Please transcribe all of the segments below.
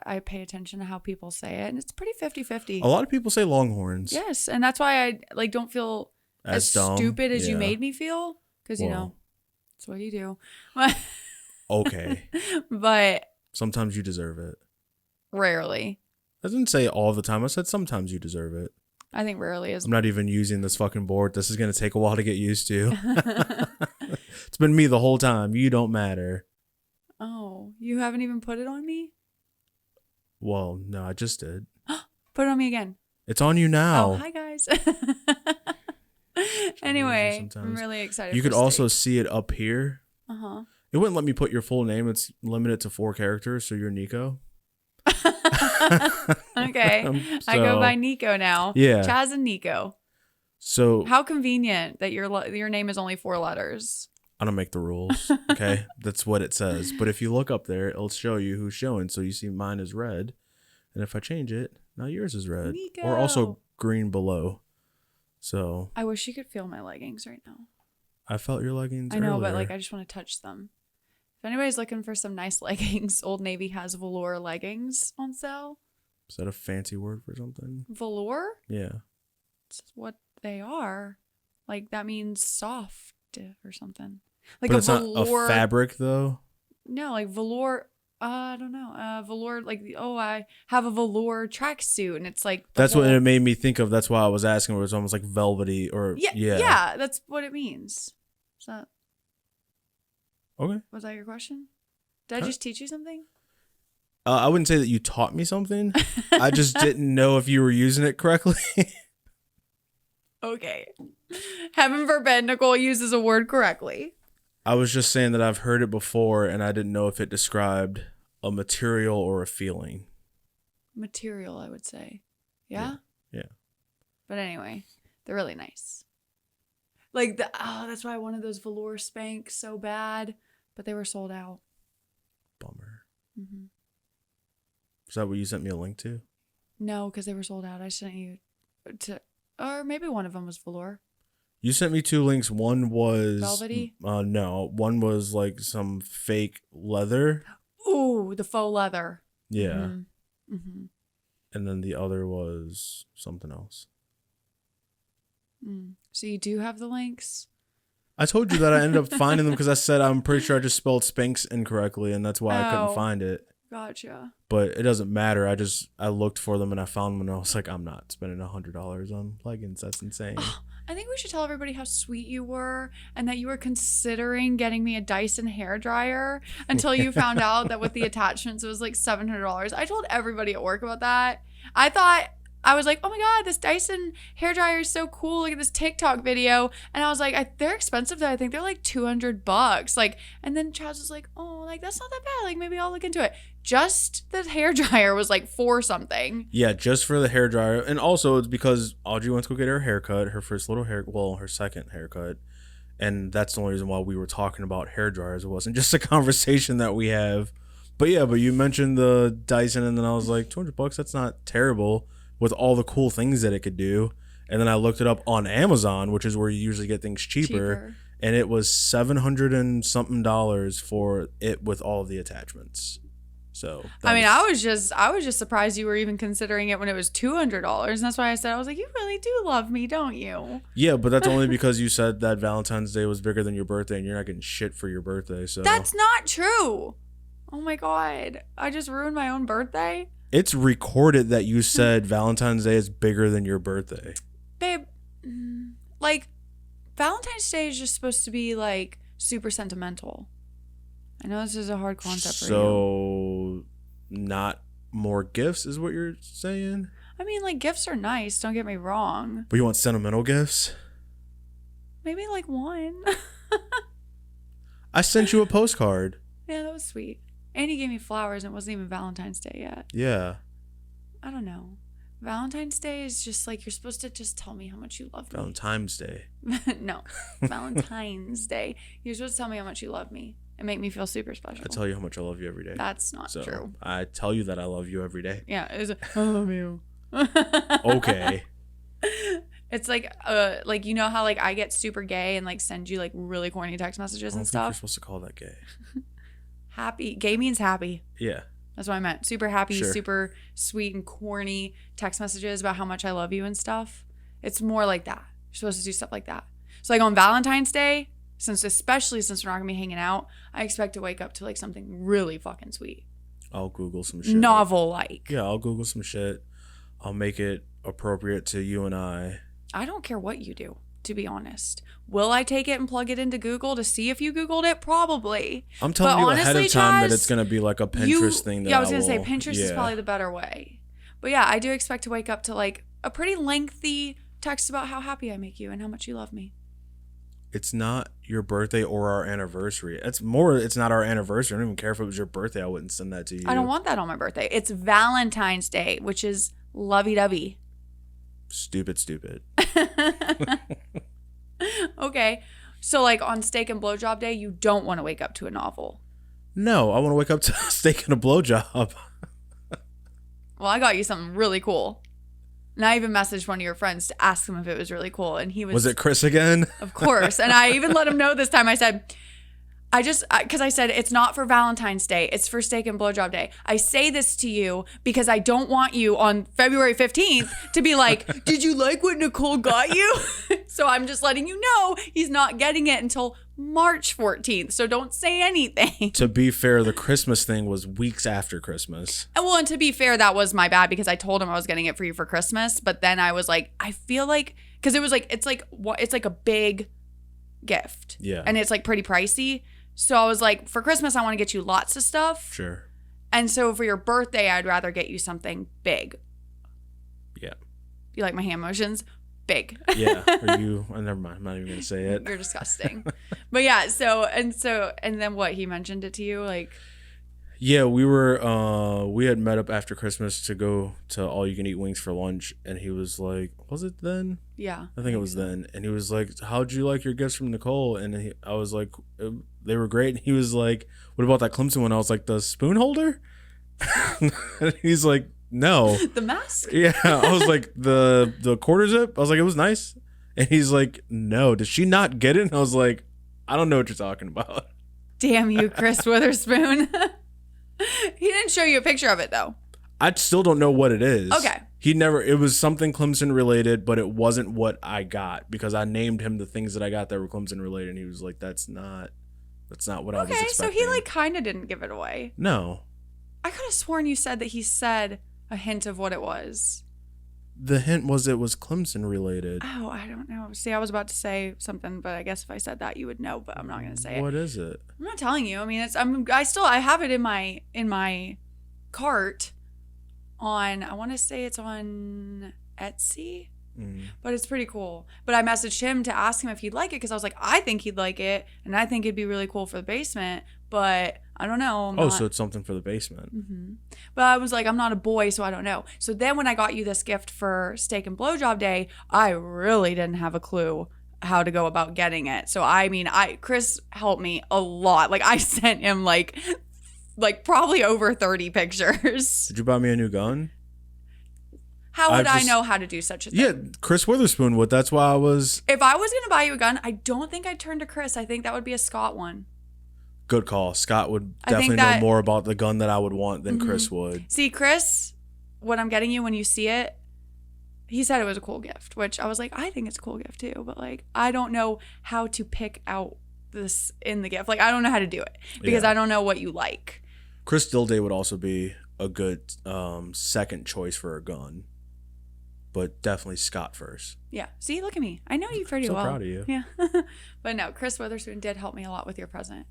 I pay attention to how people say it, and it's pretty 50-50. A lot of people say Longhorns. Yes, and that's why I like don't feel as dumb. stupid as you Yeah. made me feel, because you know that's what you do. Okay. But sometimes you deserve it. Rarely. I didn't say all the time. I said sometimes you deserve it. I think rarely is. I'm not even using this fucking board. This is going to take a while to get used to. It's been me the whole time. You don't matter. Oh, you haven't even put it on me? Well, no, I just did. Put it on me again. It's on you now. Oh, hi guys. Anyway, I'm really excited. You could also see it up here. Uh-huh. It wouldn't let me put your full name. It's limited to 4 characters, so you're Nico. Okay. I go by Nico now. Yeah. Chaz and Nico. So how convenient that your name is only 4 letters. I don't make the rules. Okay. That's what it says. But if you look up there, it'll show you who's showing. So you see mine is red. And if I change it, now yours is red. Nico. Or also green below. So I wish you could feel my leggings right now. I felt your leggings I know, earlier. but like I just want to touch them. If anybody's looking for some nice leggings, Old Navy has velour leggings on sale. Is that a fancy word for something? Velour? Yeah. It's what they are. Like that means soft or something. Like but a it's velour. not a fabric though? No, like velour. I don't know. Velour, like, I have a velour tracksuit, and it's like. That's what it made me think of. That's why I was asking. It was almost like velvety or. Yeah, that's what it means. Is that. Okay. Was that your question? Did I just teach you something? I wouldn't say that you taught me something. I just didn't know if you were using it correctly. Okay. Heaven forbid Nicole uses a word correctly. I was just saying that I've heard it before and I didn't know if it described a material or a feeling. Material, I would say. Yeah? Yeah. But anyway, they're really nice. Like, that's why I wanted those velour Spanx so bad, but they were sold out. Bummer. Mm-hmm. Is that what you sent me a link to? No, because they were sold out. I sent you to, or maybe one of them was velour. You sent me 2 links. One was velvety. No, one was like some fake leather. Ooh, the faux leather. Yeah. Mm-hmm. Mm-hmm. And then the other was something else. So you do have the links? I told you that I ended up finding them because I said I'm pretty sure I just spelled Spanx incorrectly, and that's why I couldn't find it. Gotcha. But it doesn't matter. I looked for them and I found them and I was like, I'm not spending $100 on leggings. That's insane. I think we should tell everybody how sweet you were and that you were considering getting me a Dyson hairdryer until you found out that with the attachments it was like $700. I told everybody at work about that. I was like, oh my God, this Dyson hairdryer is so cool. Look at this TikTok video. And I was like, they're expensive though. I think they're like $200. Like, and then Chaz was like, oh, like that's not that bad. Like maybe I'll look into it. Just the hairdryer was like $4 something. Yeah, just for the hairdryer. And also it's because Audrey went to go get her haircut, her second haircut. And that's the only reason why we were talking about hairdryers. It wasn't just a conversation that we have. But yeah, you mentioned the Dyson and then I was like, $200, that's not terrible. With all the cool things that it could do. And then I looked it up on Amazon, which is where you usually get things cheaper. And it was $700 and something for it with all of the attachments. So I was just surprised you were even considering it when it was $200. And that's why I said, I was like, you really do love me, don't you? Yeah, but that's only because you said that Valentine's Day was bigger than your birthday and you're not getting shit for your birthday. So that's not true. Oh my God. I just ruined my own birthday. It's recorded that you said Valentine's Day is bigger than your birthday. Babe, like, Valentine's Day is just supposed to be, like, super sentimental. I know this is a hard concept for you. So, not more gifts is what you're saying? I mean, like, gifts are nice, don't get me wrong. But you want sentimental gifts? Maybe, like, one. I sent you a postcard. Yeah, that was sweet. And he gave me flowers and it wasn't even Valentine's Day yet. Yeah. I don't know. Valentine's Day is just like, you're supposed to just tell me how much you love me. Valentine's Day. No. Valentine's Day. You're supposed to tell me how much you love me and make me feel super special. I tell you how much I love you every day. That's not true. I tell you that I love you every day. Yeah. I love you. Okay. It's like you know how like I get super gay and like send you like really corny text messages and stuff? You're supposed to call that gay. Happy. Gay means happy. Yeah. That's what I meant. Super happy, Sure. super sweet and corny text messages about how much I love you and stuff. It's more like that. You're supposed to do stuff like that. So like on Valentine's Day, especially since we're not gonna be hanging out, I expect to wake up to like something really fucking sweet. I'll Google some shit. Novel like. Yeah, I'll Google some shit. I'll make it appropriate to you and I. I don't care what you do, to be honest. Will I take it and plug it into Google to see if you Googled it? Probably. I'm telling you ahead of time that it's going to be like a Pinterest thing. I was going to say Pinterest is probably the better way. But yeah, I do expect to wake up to like a pretty lengthy text about how happy I make you and how much you love me. It's not your birthday or our anniversary. It's not our anniversary. I don't even care if it was your birthday. I wouldn't send that to you. I don't want that on my birthday. It's Valentine's Day, which is lovey-dovey. Stupid. Okay. So like on steak and blowjob day, you don't want to wake up to a novel. No, I want to wake up to steak and a blowjob. Well, I got you something really cool. And I even messaged one of your friends to ask him if it was really cool. And he was... Was it Chris again? Of course. And I even let him know this time. I said... because I said it's not for Valentine's Day. It's for steak and blowjob day. I say this to you because I don't want you on February 15th to be like, did you like what Nicole got you? So I'm just letting you know he's not getting it until March 14th. So don't say anything. To be fair, the Christmas thing was weeks after Christmas. And to be fair, that was my bad because I told him I was getting it for you for Christmas. But then I was like, I feel like, because it was like, it's like a big gift. Yeah. And it's like pretty pricey. So I was like, for Christmas, I want to get you lots of stuff. Sure. And so for your birthday, I'd rather get you something big. Yeah. You like my hand motions? Big. Yeah. Never mind. I'm not even going to say it. You're disgusting. But yeah, and then what? He mentioned it to you? Like, yeah, we had met up after Christmas to go to All You Can Eat Wings for lunch. And he was like, was it then? Yeah. I think it was then. And he was like, how'd you like your gifts from Nicole? And I was like, they were great. And he was like, what about that Clemson one? I was like, the spoon holder? And he's like, no. The mask? Yeah. I was like, the quarter zip? I was like, it was nice. And he's like, no. Did she not get it? And I was like, I don't know what you're talking about. Damn you, Chris Witherspoon. He didn't show you a picture of it, though. I still don't know what it is. Okay. It was something Clemson related, but it wasn't what I got because I named him the things that I got that were Clemson related. And he was like, that's not what I was expecting. Okay, so he like kind of didn't give it away. No. I could have sworn you said that he said a hint of what it was. The hint was it was Clemson related. Oh, I don't know. See, I was about to say something, but I guess if I said that, you would know. But I'm not going to say it. What is it? I'm not telling you. I mean, I have it in my cart on. I want to say it's on Etsy, but it's pretty cool. But I messaged him to ask him if he'd like it because I was like, I think he'd like it, and I think it'd be really cool for the basement. But I don't know. So it's something for the basement. Mm-hmm. But I was like, I'm not a boy, so I don't know. So then when I got you this gift for steak and blowjob day, I really didn't have a clue how to go about getting it. So I mean, Chris helped me a lot. Like I sent him like probably over 30 pictures. Did you buy me a new gun? How would I know how to do such a thing? Yeah, Chris Witherspoon would. That's why I was... If I was going to buy you a gun, I don't think I'd turn to Chris. I think that would be a Scott one. Good call. Scott would definitely know more about the gun that I would want than Chris would. See, Chris, what I'm getting you when you see it, he said it was a cool gift, which I was like, I think it's a cool gift too. But like, I don't know how to pick out this in the gift. Like, I don't know how to do it because I don't know what you like. Chris Dilday would also be a good second choice for a gun. But definitely Scott first. Yeah. See, look at me. I know you pretty well. So proud of you. Yeah. But no, Chris Witherspoon did help me a lot with your present.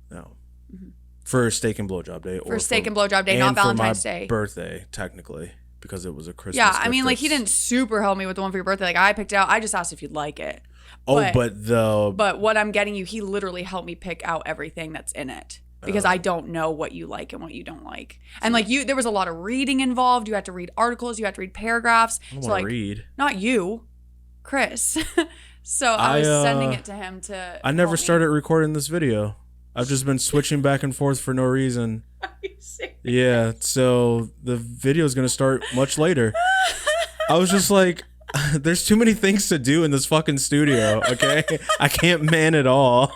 No. Mm-hmm. For steak and blowjob day. For steak and blowjob day, not Valentine's Day. Birthday, technically, because it was a Christmas gift. Yeah, I mean, like, he didn't super help me with the one for your birthday. Like, I picked it out. I just asked if you'd like it. But what I'm getting you, he literally helped me pick out everything that's in it. Because I don't know what you like and what you don't like. And like there was a lot of reading involved. You had to read articles. You had to read paragraphs. I don't want to read. Not you, Chris. So I was sending it to him to I never started recording this video. I've just been switching back and forth for no reason. Are you serious? Yeah, so the video is going to start much later. I was just like, there's too many things to do in this fucking studio, okay? I can't man it all.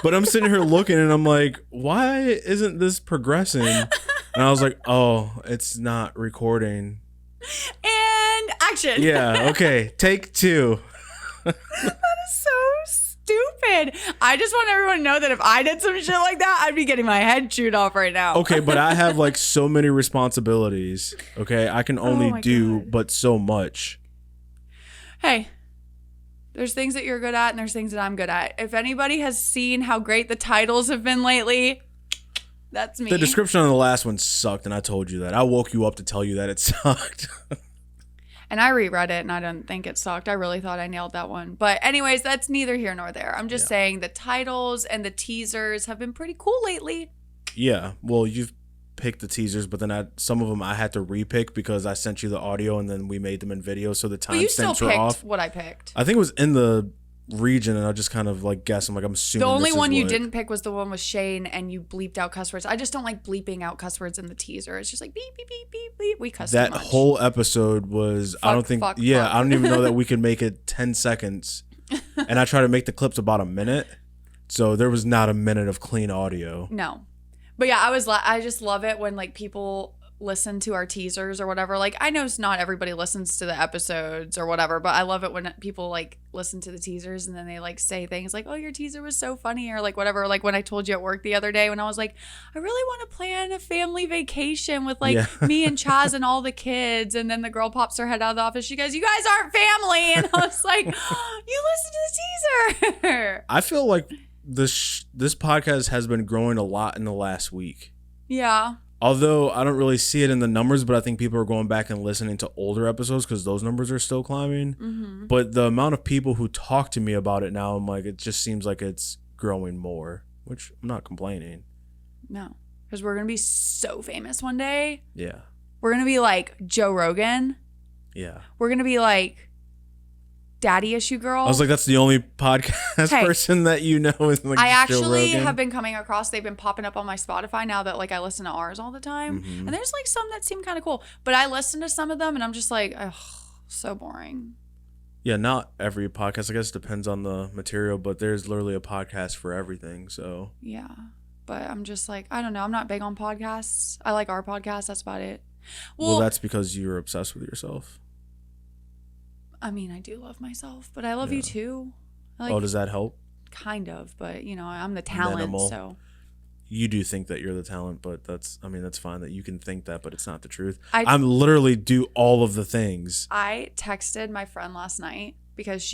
But I'm sitting here looking and I'm like, why isn't this progressing? And I was like, oh, it's not recording. And action. Yeah, okay. Take 2. That is so stupid. I just want everyone to know that if I did some shit like that, I'd be getting my head chewed off right now. Okay, but I have like so many responsibilities. Okay, I can only do God. but so much. Hey, there's things that you're good at and there's things that I'm good at. If anybody has seen how great the titles have been lately, that's me. The description on the last one sucked, and I told you that. I woke you up to tell you that it sucked. And I reread it and I didn't think it sucked. I really thought I nailed that one. But anyways, that's neither here nor there. I'm just saying the titles and the teasers have been pretty cool lately. Yeah, well, you've picked the teasers, but then some of them I had to repick because I sent you the audio and then we made them in video, so the But you still timestamps were picked off. what I picked. I think it was in the region, and I just kind of like guessed. I'm assuming The only this is one you what- didn't pick was the one with Shane, and you bleeped out cuss words. I just don't like bleeping out cuss words in the teaser. It's just like beep, beep, beep, beep, beep. We cuss That too much. whole episode was, I don't think, fuck. I don't even know that we could make it 10 seconds. And I try to make the clips about a minute. So there was not a minute of clean audio. No. But yeah, I just love it when like people listen to our teasers or whatever. Like I know not everybody listens to the episodes or whatever, but I love it when people like listen to the teasers and then they like say things like, oh, your teaser was so funny, or like whatever. Like when I told you at work the other day when I was like, I really want to plan a family vacation with like me and Chaz and all the kids, and then the girl pops her head out of the office, she goes, you guys aren't family, and I was like, oh, you listen to the teaser. I feel like this podcast has been growing a lot in the last week. Yeah. Although I don't really see it in the numbers, but I think people are going back and listening to older episodes because those numbers are still climbing. Mm-hmm. But the amount of people who talk to me about it now, I'm like, it just seems like it's growing more, which I'm not complaining. No, because we're going to be so famous one day. Yeah. We're going to be like Joe Rogan. Yeah. We're going to be like Daddy Issue Girl. I was like, that's the only podcast person that you know is like I Joe actually Rogan. have been coming across, they've been popping up on my Spotify now that like I listen to ours all the time. Mhm. And there's like some that seem kind of cool. But I listen to some of them and I'm just like, ugh, so boring. Yeah, not every podcast. I guess depends on the material, but there's literally a podcast for everything. So Yeah. But I'm just like, I don't know. I'm not big on podcasts. I like our podcast. That's about it. well, that's because you're obsessed with yourself. I mean, I do love myself, but I love you too. Does that help? Kind of, but you know, I'm the talent, Minimal. so. You do think that you're the talent, but that's fine that you can think that, but it's not the truth. I- I'm literally do all of the things. I texted my friend last night because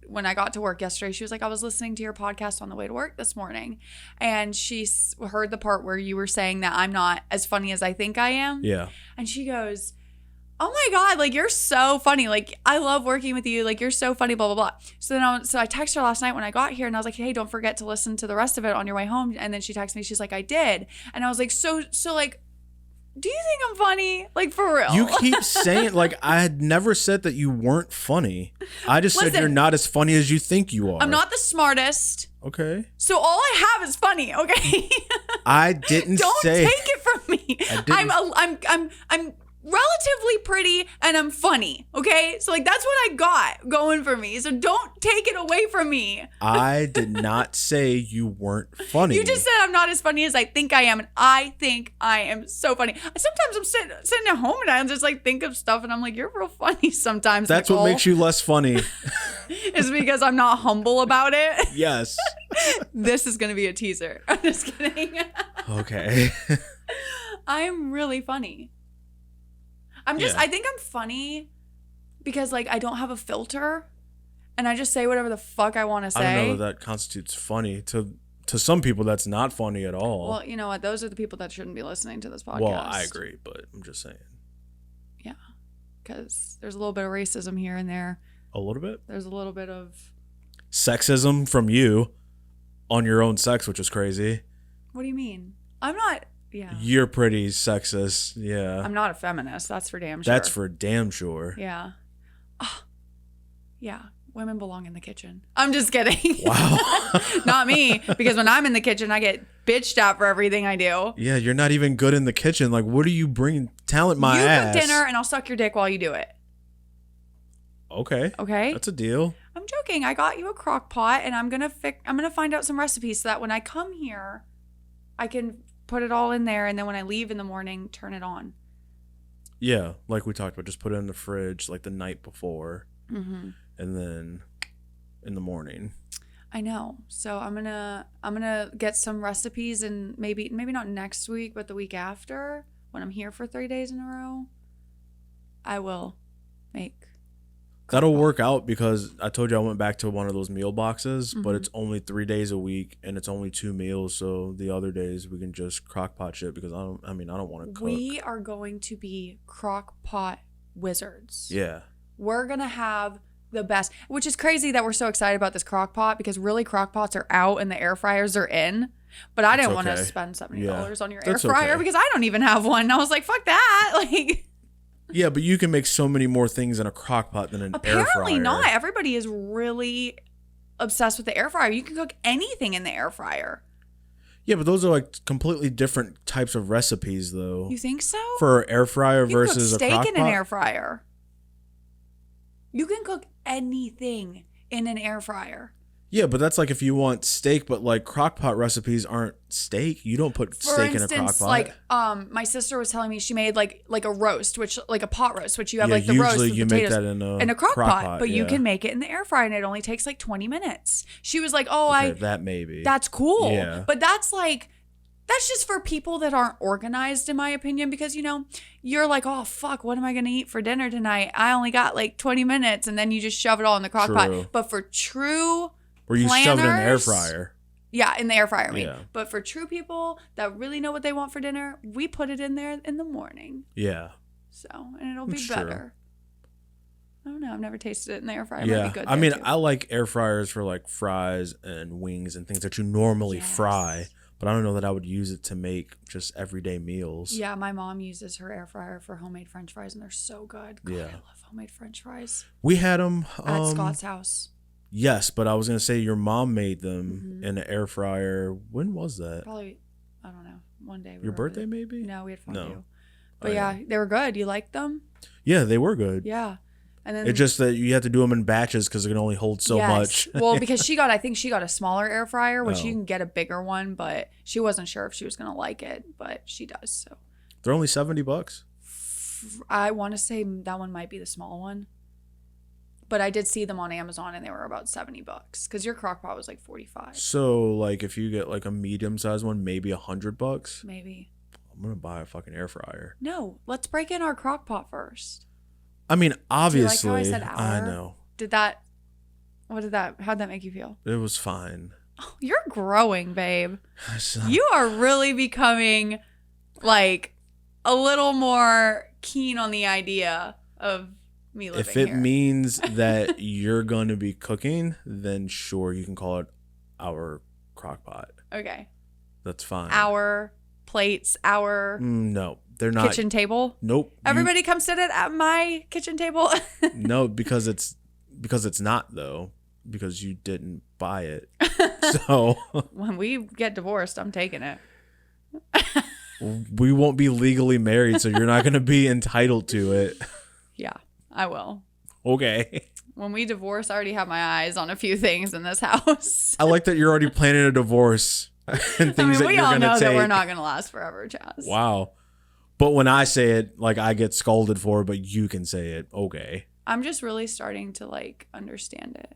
when I got to work yesterday, she was like, I was listening to your podcast on the way to work this morning. And she heard the part where you were saying that I'm not as funny as I think I am. Yeah. And she goes, oh my God, like you're so funny. Like I love working with you. Like you're so funny, blah, blah, blah. So then I texted her last night when I got here and I was like, hey, don't forget to listen to the rest of it on your way home. And then she texted me, she's like, I did. And I was like, so like, do you think I'm funny? Like for real? You keep saying, like, I had never said that you weren't funny. I just said Listen, you're not as funny as you think you are. I'm not the smartest. Okay. So all I have is funny, okay? I didn't Don't say. take it from me. I'm relatively pretty and I'm funny, okay? So like that's what I got going for me. So don't take it away from me. I did not say you weren't funny. You just said I'm not as funny as I think I am, and I think I am so funny. Sometimes I'm sitting at home and I just like think of stuff and I'm like, you're real funny sometimes. That's Nicole. what makes you less funny. Is because I'm not humble about it. Yes. This is gonna be a teaser. I'm just kidding. Okay. I'm really funny. I think I'm funny because like I don't have a filter and I just say whatever the fuck I want to say. I don't know that constitutes funny. To some people, that's not funny at all. Well, you know what? Those are the people that shouldn't be listening to this podcast. Well, I agree, but I'm just saying. Yeah, because there's a little bit of racism here and there. A little bit? There's a little bit of Sexism from you on your own sex, which is crazy. What do you mean? I'm not. Yeah. You're pretty sexist. Yeah. I'm not a feminist. That's for damn sure. That's for damn sure. Yeah. Oh, yeah. Women belong in the kitchen. I'm just kidding. Wow. Not me, because when I'm in the kitchen, I get bitched at for everything I do. Yeah, you're not even good in the kitchen. Like, what are you bringing? Talent my ass. You cook dinner and I'll suck your dick while you do it. Okay. Okay? That's a deal. I'm joking. I got you a crock pot and I'm gonna find out some recipes so that when I come here, I can put it all in there, and then when I leave in the morning, turn it on. Yeah, like we talked about, just put it in the fridge like the night before, Mm-hmm. and then in the morning. I know. So I'm gonna get some recipes, and maybe not next week, but the week after, when I'm here for 3 days in a row, I will make. That'll work out because I told you I went back to one of those meal boxes, but Mhm. it's only 3 days a week and it's only 2 meals. So the other days we can just crock pot shit because I don't want to cook. We are going to be crock pot wizards. Yeah. We're gonna have the best, which is crazy that we're so excited about this crock pot because really crock pots are out and the air fryers are in. But I didn't want to spend $70 on your air fryer because I don't even have one. And I was like, fuck that. Like, yeah, but you can make so many more things in a crock pot than an air fryer. Apparently not. Everybody is really obsessed with the air fryer. You can cook anything in the air fryer. Yeah, but those are like completely different types of recipes, though. You think so? For an air fryer you versus can cook a crock steak pot? in an air fryer. You can cook anything in an air fryer. Yeah, but that's like if you want steak, but like crock pot recipes aren't steak. You don't put steak in a crock pot. Like my sister was telling me she made like a roast, which like a pot roast, which you have Yeah, like the roast usually with you potatoes make that in a crock pot, pot, but you yeah. can make it in the air fryer and it only takes like 20 minutes. She was like, "Oh, Okay, that's cool." Yeah. But that's just for people that aren't organized, in my opinion, because, you know, you're like, oh, fuck, what am I going to eat for dinner tonight? I only got like 20 minutes, and then you just shove it all in the crock pot. But for true Or you planners, shove it in the air fryer. Yeah, in the air fryer, I mean. Yeah. But for true people that really know what they want for dinner, we put it in there in the morning. Yeah. So, and it'll be Sure. better. I don't know. I've never tasted it in the air fryer. It Yeah. might be good I mean, too. I like air fryers for like fries and wings and things that you normally fry. But I don't know that I would use it to make just everyday meals. Yeah, my mom uses her air fryer for homemade French fries, and they're so good. God, Yeah. I love homemade French fries. We had them At Scott's house. Yes, but I was gonna say your mom made them in an air fryer. When was that? Probably, I don't know. One day. Your birthday, maybe? No, we had fondue. No. But yeah, they were good. You liked them? Yeah, they were good. Yeah. And then It's just that you have to do them in batches because they can only hold so much. Well, because I think she got a smaller air fryer, which Oh. you can get a bigger one, but she wasn't sure if she was gonna like it, but she does. So They're only $70. I want to say that one might be the small one, but I did see them on Amazon and they were about $70 because your crock pot was like 45. So like if you get like a medium sized one, maybe $100. Maybe. I'm gonna buy a fucking air fryer. No, let's break in our crock pot first. I mean, obviously, Do you like how I said I our? know. How'd that make you feel? It was fine. Oh, you're growing, babe. You are really becoming like a little more keen on the idea of me living If it here. means that you're going to be cooking, then sure, you can call it our crock pot. Okay. That's fine. Our plates, our No, they're not. kitchen table. Nope. Everybody come sit at my kitchen table. No, because it's not though, because you didn't buy it. So When we get divorced, I'm taking it. we won't be legally married, so you're not going to be entitled to it. Yeah, I will. Okay. When we divorce, I already have my eyes on a few things in this house. I like that you're already planning a divorce and things I mean, that we you're all going to know take. that we're not going to last forever, Chaz. Wow. But when I say it, like I get scolded for it, but you can say it. Okay. I'm just really starting to like understand it.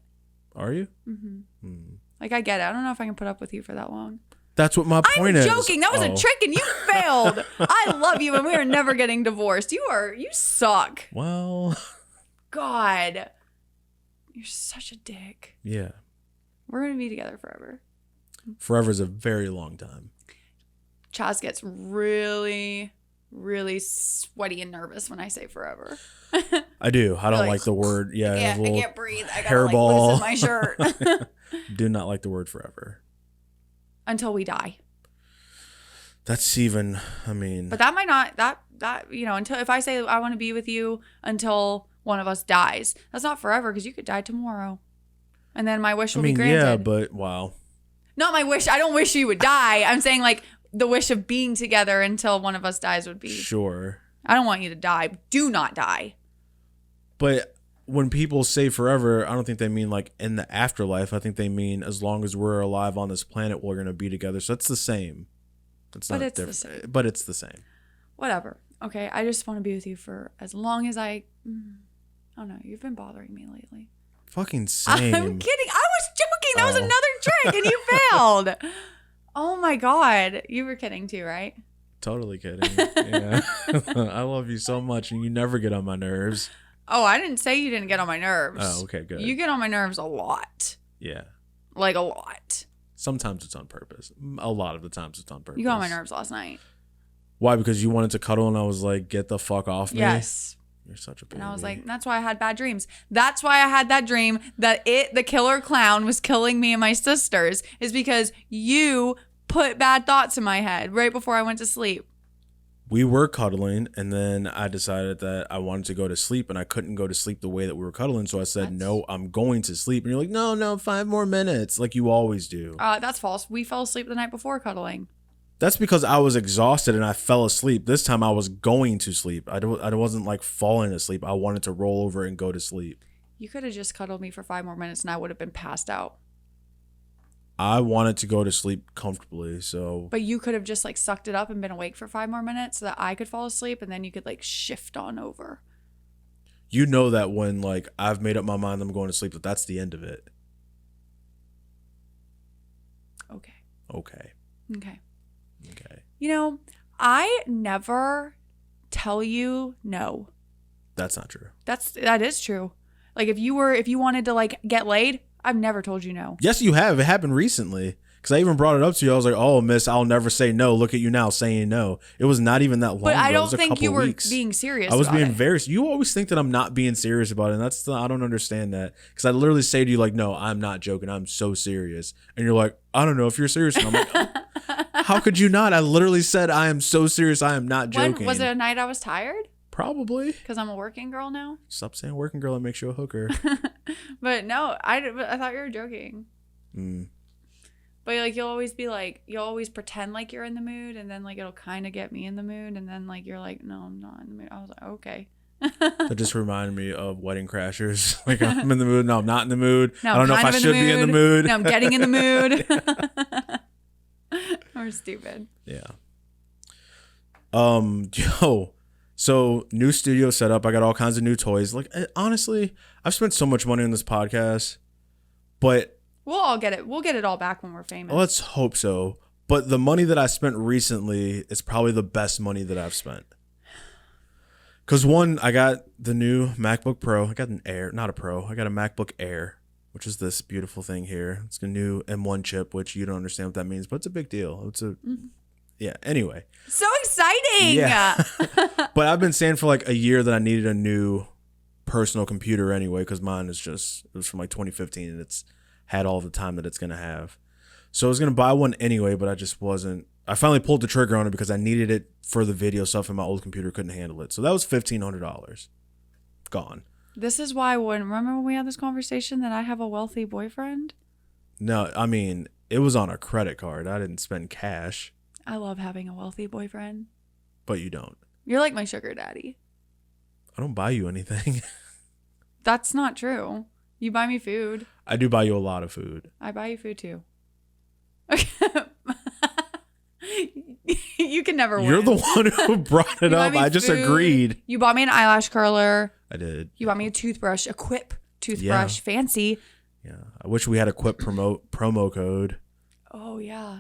Are you? Mm-hmm. Like I get it. I don't know if I can put up with you for that long. That's what my point I'm is. joking. That was a trick and you failed. I love you and we are never getting divorced. You suck. Well, God. You're such a dick. yeah. We're going to be together forever. Forever is a very long time. Chaz gets really, really sweaty and nervous when I say forever. I do. I don't like, like the word. Yeah. I a little can't breathe. I got to like loosen my shirt. Do not like the word forever. Until we die. That's even, I mean. But that might not, until if I say I want to be with you until one of us dies, that's not forever because you could die tomorrow. And then my wish will be granted. Yeah, but wow. Not my wish. I don't wish you would die. I'm saying like the wish of being together until one of us dies would be. Sure. I don't want you to die. Do not die. But when people say forever, I don't think they mean like in the afterlife. I think they mean as long as we're alive on this planet, we're going to be together. So that's the same. It's But not it's the different, same. but it's the same. Whatever. Okay, I just want to be with you for as long as I don't know. You've been bothering me lately. Fucking same. I'm kidding. I was joking. That was another trick, and you failed. Oh my god, you were kidding too, right? Totally kidding. Yeah. I love you so much, and you never get on my nerves. Oh, I didn't say you didn't get on my nerves. Oh, okay, good. You get on my nerves a lot. Yeah. Like a lot. Sometimes it's on purpose. A lot of the times it's on purpose. You got on my nerves last night. Why? Because you wanted to cuddle, and I was like, "Get the fuck off me." Yes. You're such a baby. And I was like, that's why I had bad dreams. That's why I had that dream that the killer clown was killing me and my sisters, is because you put bad thoughts in my head right before I went to sleep. we were cuddling, and then I decided that I wanted to go to sleep, and I couldn't go to sleep the way that we were cuddling. So I said, no, I'm going to sleep. And you're like, no, 5 more minutes, like you always do. That's false. We fell asleep the night before cuddling. That's because I was exhausted and I fell asleep. This time I was going to sleep. I wasn't like falling asleep. I wanted to roll over and go to sleep. You could have just cuddled me for 5 more minutes and I would have been passed out. I wanted to go to sleep comfortably, so. But you could have just like sucked it up and been awake for 5 more minutes so that I could fall asleep, and then you could like shift on over. You know that when like I've made up my mind I'm going to sleep, that's the end of it. Okay. Okay. You know, I never tell you no. That's not true. That is true. Like if you wanted to like get laid, I've never told you no. Yes, you have. It happened recently. Because I even brought it up to you. I was like, oh, miss, I'll never say no. Look at you now saying no. It was not even that long But ago. I It don't was a think couple you were weeks. being serious. I was about being it. very. You always think that I'm not being serious about it. And I don't understand that. Because I literally say to you, like, no, I'm not joking. I'm so serious. And you're like, I don't know if you're serious. And I'm like, oh, how could you not? I literally said, I am so serious. I am not joking. When was it a night I was tired? Probably. Because I'm a working girl now. Stop saying working girl. It makes you a hooker. But no, I thought you were joking. But like you'll always pretend like you're in the mood, and then like it'll kind of get me in the mood, and then like you're like, no, I'm not in the mood. I was like, okay. That just reminded me of Wedding Crashers. Like I'm in the mood. No, I'm not in the mood. No, I don't know if I should be in the mood. No, I'm getting in the mood. We're stupid. Yeah. So new studio setup. I got all kinds of new toys. Like honestly, I've spent so much money on this podcast, but we'll all get it. We'll get it all back when we're famous. Let's hope so. But the money that I spent recently is probably the best money that I've spent. Because one, I got the new MacBook Pro. I got an Air, not a Pro. I got a MacBook Air, which is this beautiful thing here. It's a new M1 chip, which you don't understand what that means, but it's a big deal. Yeah, anyway. So exciting. Yeah. But I've been saying for like a year that I needed a new personal computer anyway, because mine it was from like 2015 and it's had all the time that it's going to have. So I was going to buy one anyway, but I finally pulled the trigger on it because I needed it for the video stuff and my old computer couldn't handle it. So that was $1,500 gone. This is why remember when we had this conversation that I have a wealthy boyfriend? No, I mean, it was on a credit card. I didn't spend cash. I love having a wealthy boyfriend. But you don't. You're like my sugar daddy. I don't buy you anything. That's not true. You buy me food. I do buy you a lot of food. I buy you food too. You can never win. You're the one who brought it up. I just agreed. You bought me an eyelash curler. I did. You bought me a toothbrush, a Quip toothbrush. Yeah. Fancy. Yeah. I wish we had a Quip promo code. Oh, yeah.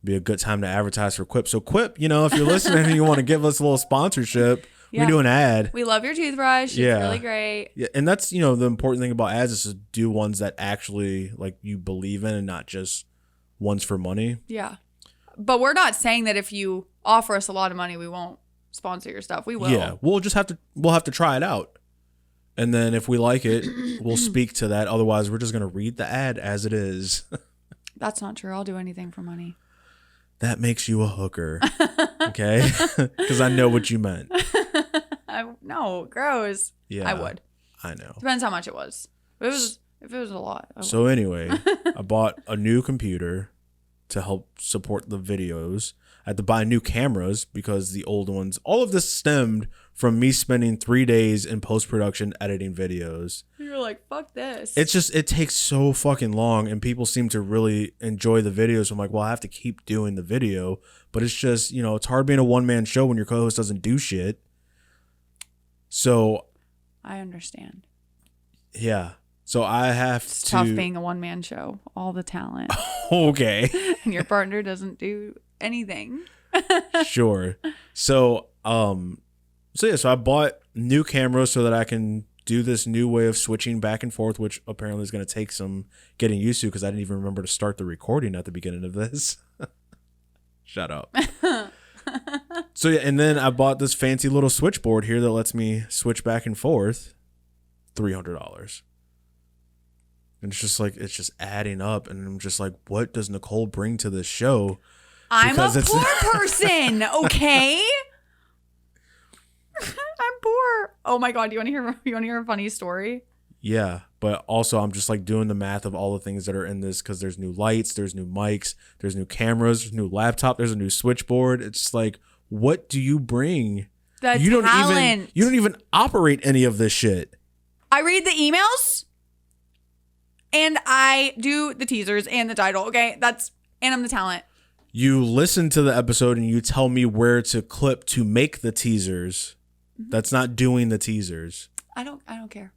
Be a good time to advertise for Quip. So Quip, if you're listening and you want to give us a little sponsorship, we do an ad. We love your toothbrush. It's really great. Yeah, and that's the important thing about ads is to do ones that actually like you believe in and not just ones for money. Yeah, but we're not saying that if you offer us a lot of money, we won't sponsor your stuff. We will. Yeah, we'll have to try it out, and then if we like it, we'll speak to that. Otherwise, we're just gonna read the ad as it is. That's not true. I'll do anything for money. That makes you a hooker, okay? Because I know what you meant. No, gross. Yeah, I would. I know. Depends how much it was. If it was a lot. So anyway, I bought a new computer to help support the videos. I had to buy new cameras because the old ones, all of this stemmed from me spending 3 days in post-production editing videos. You're like, fuck this. It's just, it takes so fucking long, and people seem to really enjoy the videos. I'm like, well, I have to keep doing the video, but it's just, you know, it's hard being a one-man show when your co-host doesn't do shit. So I understand. Yeah. So I have it's to. tough being a one-man show. All the talent. Okay. And your partner doesn't do anything. Sure. So so I bought new cameras so that I can do this new way of switching back and forth, which apparently is going to take some getting used to because I didn't even remember to start the recording at the beginning of this. Shut up. So yeah, and then I bought this fancy little switchboard here that lets me switch back and forth. $300. And it's just like, it's just adding up, and I'm just like, what does Nicole bring to this show? I'm a poor person, okay? I'm poor. Oh my god, you want to hear a funny story? Yeah, but also I'm just like doing the math of all the things that are in this, because there's new lights, there's new mics, there's new cameras, there's a new laptop, there's a new switchboard. It's like, what do you bring? You don't even operate any of this shit. I read the emails and I do the teasers and the title. Okay. And I'm the talent. You listen to the episode and you tell me where to clip to make the teasers. Mm-hmm. That's not doing the teasers. I don't care.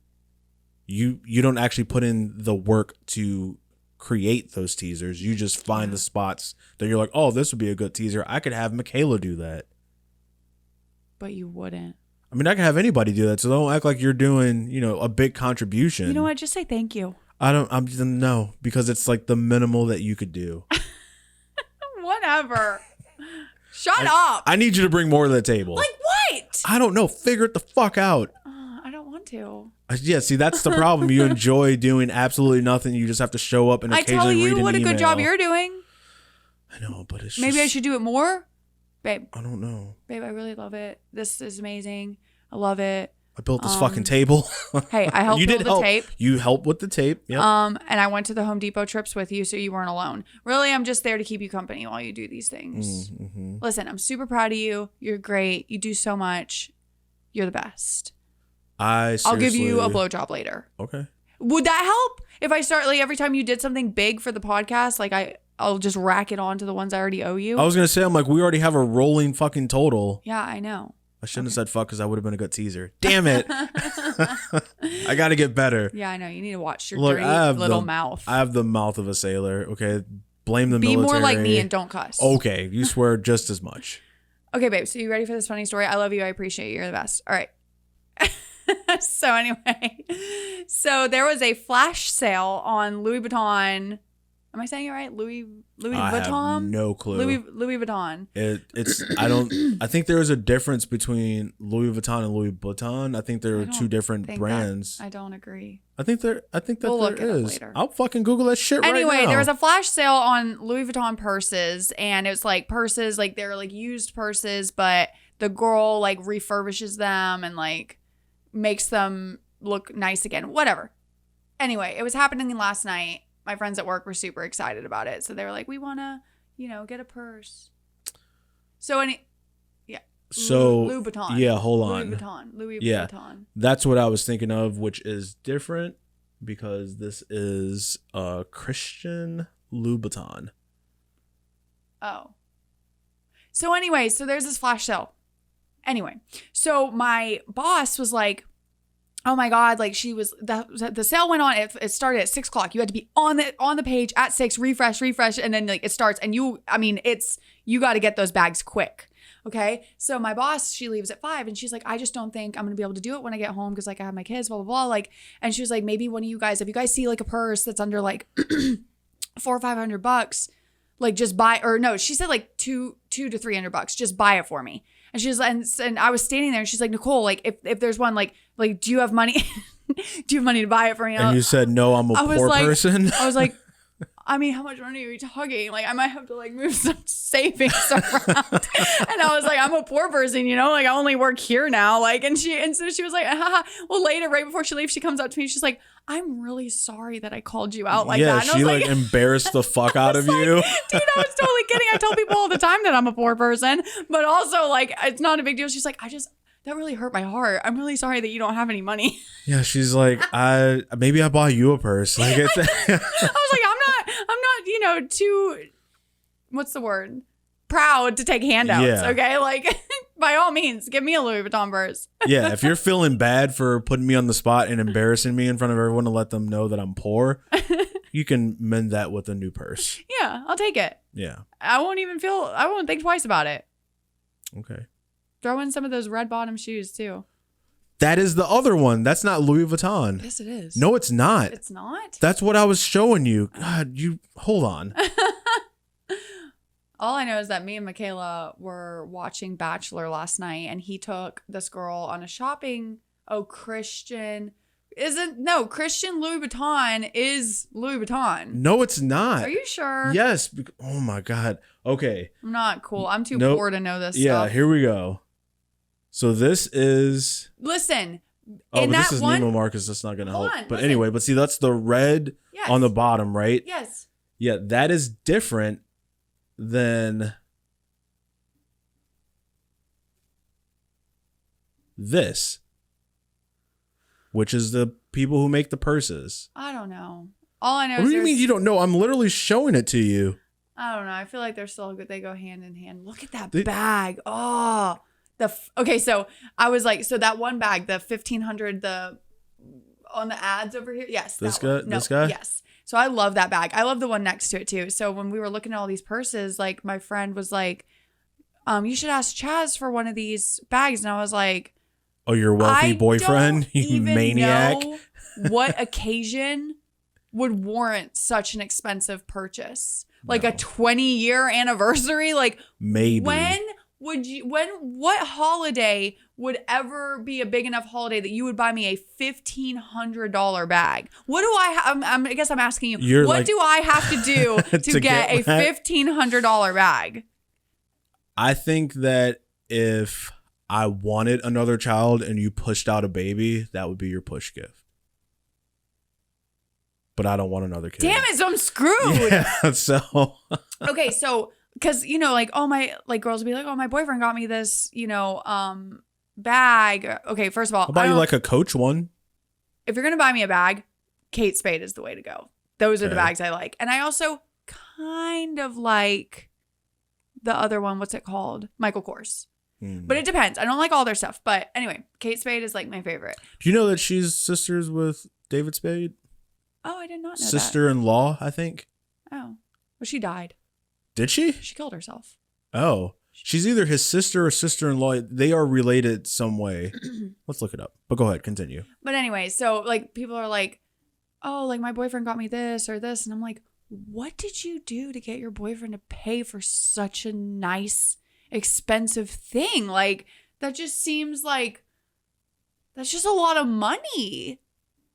You don't actually put in the work to create those teasers. You just find the spots that you're like, oh, this would be a good teaser. I could have Michaela do that. But you wouldn't. I mean, I can have anybody do that, so don't act like you're doing, a big contribution. You know what? Just say thank you. No, because it's like the minimal that you could do. Whatever. Shut up. I need you to bring more to the table. Like what? I don't know. Figure it the fuck out. I don't want to. Yeah, see, that's the problem. You enjoy doing absolutely nothing. You just have to show up and occasionally read an email. I tell you what a good job you're doing. I know, but it's maybe I should do it more. Babe. I don't know. Babe, I really love it. This is amazing. I love it. I built this fucking table. Hey, I helped build the tape. You helped with the tape. Yep. And I went to the Home Depot trips with you, so you weren't alone. Really, I'm just there to keep you company while you do these things. Mm-hmm. Listen, I'm super proud of you. You're great. You do so much. You're the best. I'll give you a blowjob later. Okay. Would that help if I start every time you did something big for the podcast, I'll just rack it on to the ones I already owe you? I was gonna say, I'm like, we already have a rolling fucking total. Yeah, I know. I shouldn't have said fuck because that would have been a good teaser. Damn it. I got to get better. Yeah, I know. You need to watch your dirty little mouth. I have the mouth of a sailor. Okay. Blame the military. Be more like me and don't cuss. Okay. You swear just as much. Okay, babe. So you ready for this funny story? I love you. I appreciate you. You're the best. All right. So anyway, there was a flash sale on Louis Vuitton. Am I saying it right? Louis Vuitton? I have no clue. Louis Vuitton. I think there is a difference between Louis Vuitton and Louis Vuitton. I think there are two different brands. I don't agree. I think that we'll look there it is. Up later. I'll fucking Google that shit right now. Anyway, there was a flash sale on Louis Vuitton purses, and it was purses, they're used purses, but the girl refurbishes them and makes them look nice again. Whatever. Anyway, it was happening last night. My friends at work were super excited about it. So they were like, we want to, get a purse. So Louis Vuitton. Yeah, hold on. Louis Vuitton. That's what I was thinking of, which is different because this is Christian Louboutin. Oh. So anyway, there's this flash sale. Anyway, so my boss was like, oh my God, the sale went on, it started at 6:00. You had to be on the page at 6, refresh, and then it starts, and you got to get those bags quick. Okay. So my boss, she leaves at 5 and she's like, I just don't think I'm going to be able to do it when I get home. Cause I have my kids, blah, blah, blah. And she was like, maybe one of you guys, if you guys see a purse that's under $400 or $500, just buy, or no, she said $200 to $300, just buy it for me. And she was, and I was standing there and she's like, Nicole, if there's one, do you have money? Do you have money to buy it for me? And you said, no, I'm a poor person. I was like, I mean, how much money are you talking? Like, I might have to like move some savings around. And I was like, I'm a poor person, you know, like I only work here now. Like, and so she was like, haha. Well, later, right before she leaves, she comes up to me. She's like, I'm really sorry that I called you out like that. And she like embarrassed the fuck out of you. Dude, I was totally kidding. I tell people all the time that I'm a poor person, but also like, it's not a big deal. She's like, that really hurt my heart. I'm really sorry that you don't have any money. Yeah, she's like, maybe I bought you a purse. Like it's I was like, I'm not, you know, too, what's the word? Proud to take handouts. Yeah. Okay. Like by all means, give me a Louis Vuitton purse. Yeah, if you're feeling bad for putting me on the spot and embarrassing me in front of everyone to let them know that I'm poor, you can mend that with a new purse. Yeah, I'll take it. Yeah. I won't think twice about it. Okay. Throw in some of those red bottom shoes too. That is the other one. That's not Louis Vuitton. Yes, it is. No, it's not. It's not? That's what I was showing you. God, hold on. All I know is that me and Michaela were watching Bachelor last night, and he took this girl on a shopping. Christian Louis Vuitton is Louis Vuitton. No, it's not. Are you sure? Yes. Oh my God. Okay. I'm not cool. I'm too Nope. poor to know this Yeah, stuff. here we go. So this is. Listen. Oh, in but that this is one, Neiman Marcus. That's not going to help. on, But listen. anyway, but see, that's the red Yes. on the bottom, right? Yes. Yeah, that is different than this, which is the people who make the purses. I don't know. All I know What is do you mean you don't know? I'm literally showing it to you. I don't know. I feel like they're still good. They go hand in hand. Look at that bag. Oh, okay. So I was like, so that one bag, the 1,500, on the ads over here. Yes. This that one. guy? No, This guy? Yes. So I love that bag. I love the one next to it too. So when we were looking at all these purses, like my friend was like, you should ask Chaz for one of these bags. And I was like, Oh, your wealthy boyfriend, don't you even maniac. know what occasion would warrant such an expensive purchase? Like No. a 20-year anniversary? Like Maybe. what holiday would ever be a big enough holiday that you would buy me a $1,500 bag? What do I guess I'm asking you, what do I have to do to get a $1,500 bag? I think that if I wanted another child and you pushed out a baby, that would be your push gift. But I don't want another kid. Damn it, so I'm screwed. Yeah, so Okay, so because like girls will be like, oh, my boyfriend got me this bag. Okay, first of all, I'll buy you like a Coach one. if you're gonna buy me a bag, Kate Spade is the way to go. Those are the Okay. bags I like, and I also kind of like the other one. What's it called? Michael Kors. But it depends. I don't like all their stuff, but anyway, Kate Spade is like my favorite. Do you know that she's sisters with David Spade? Oh, I did not know Sister-in-law, I think. that. Oh, well, she died. Did she? She killed herself. Oh, she's either his sister or sister-in-law. They are related some way. Let's look it up. But go ahead, continue. But anyway, so like people are like, oh, like my boyfriend got me this or this. And I'm like, what did you do to get your boyfriend to pay for such a nice, expensive thing? Like that just seems like that's just a lot of money.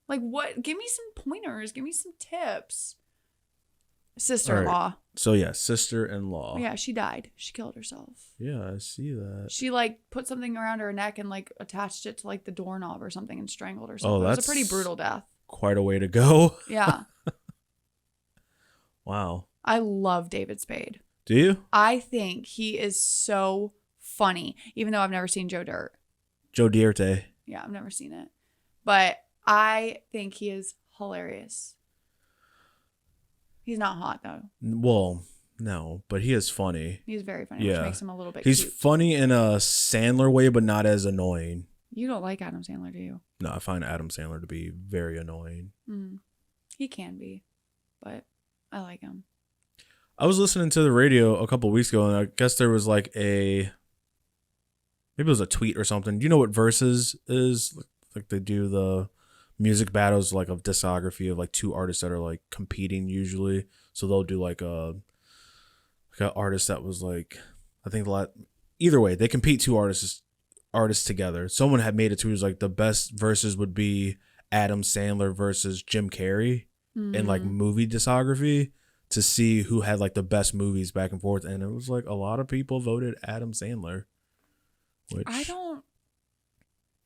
Like what? Give me some pointers. Give me some tips. Sister-in-law. So yeah, sister-in-law. Yeah, she died. She killed herself. Yeah, I see that. She like put something around her neck and like attached it to like the doorknob or something and strangled herself. Oh, It was that's a pretty brutal death. Quite a way to go. Yeah. Wow. I love David Spade. Do you? I think he is so funny, even though I've never seen Joe Dirt. Joe Dierte. Yeah, I've never seen it. But I think he is hilarious. He's not hot though. Well, no, but he is funny. He's very funny, Yeah. which makes him a little bit He's cute. funny in a Sandler way, but not as annoying. You don't like Adam Sandler, do you? No, I find Adam Sandler to be very annoying. He can be, but I like him. I was listening to the radio a couple weeks ago, and I guess there was like maybe it was a tweet or something. Do you know what Versus is? Like they do the music battles, like a discography of like two artists that are like competing usually. So they'll do like an artist that was like, I think either way, they compete two artists together. Someone had made it to, it was like the best verses would be Adam Sandler versus Jim Carrey in like movie discography. to see who had like the best movies back and forth, and it was like a lot of people voted Adam Sandler. Which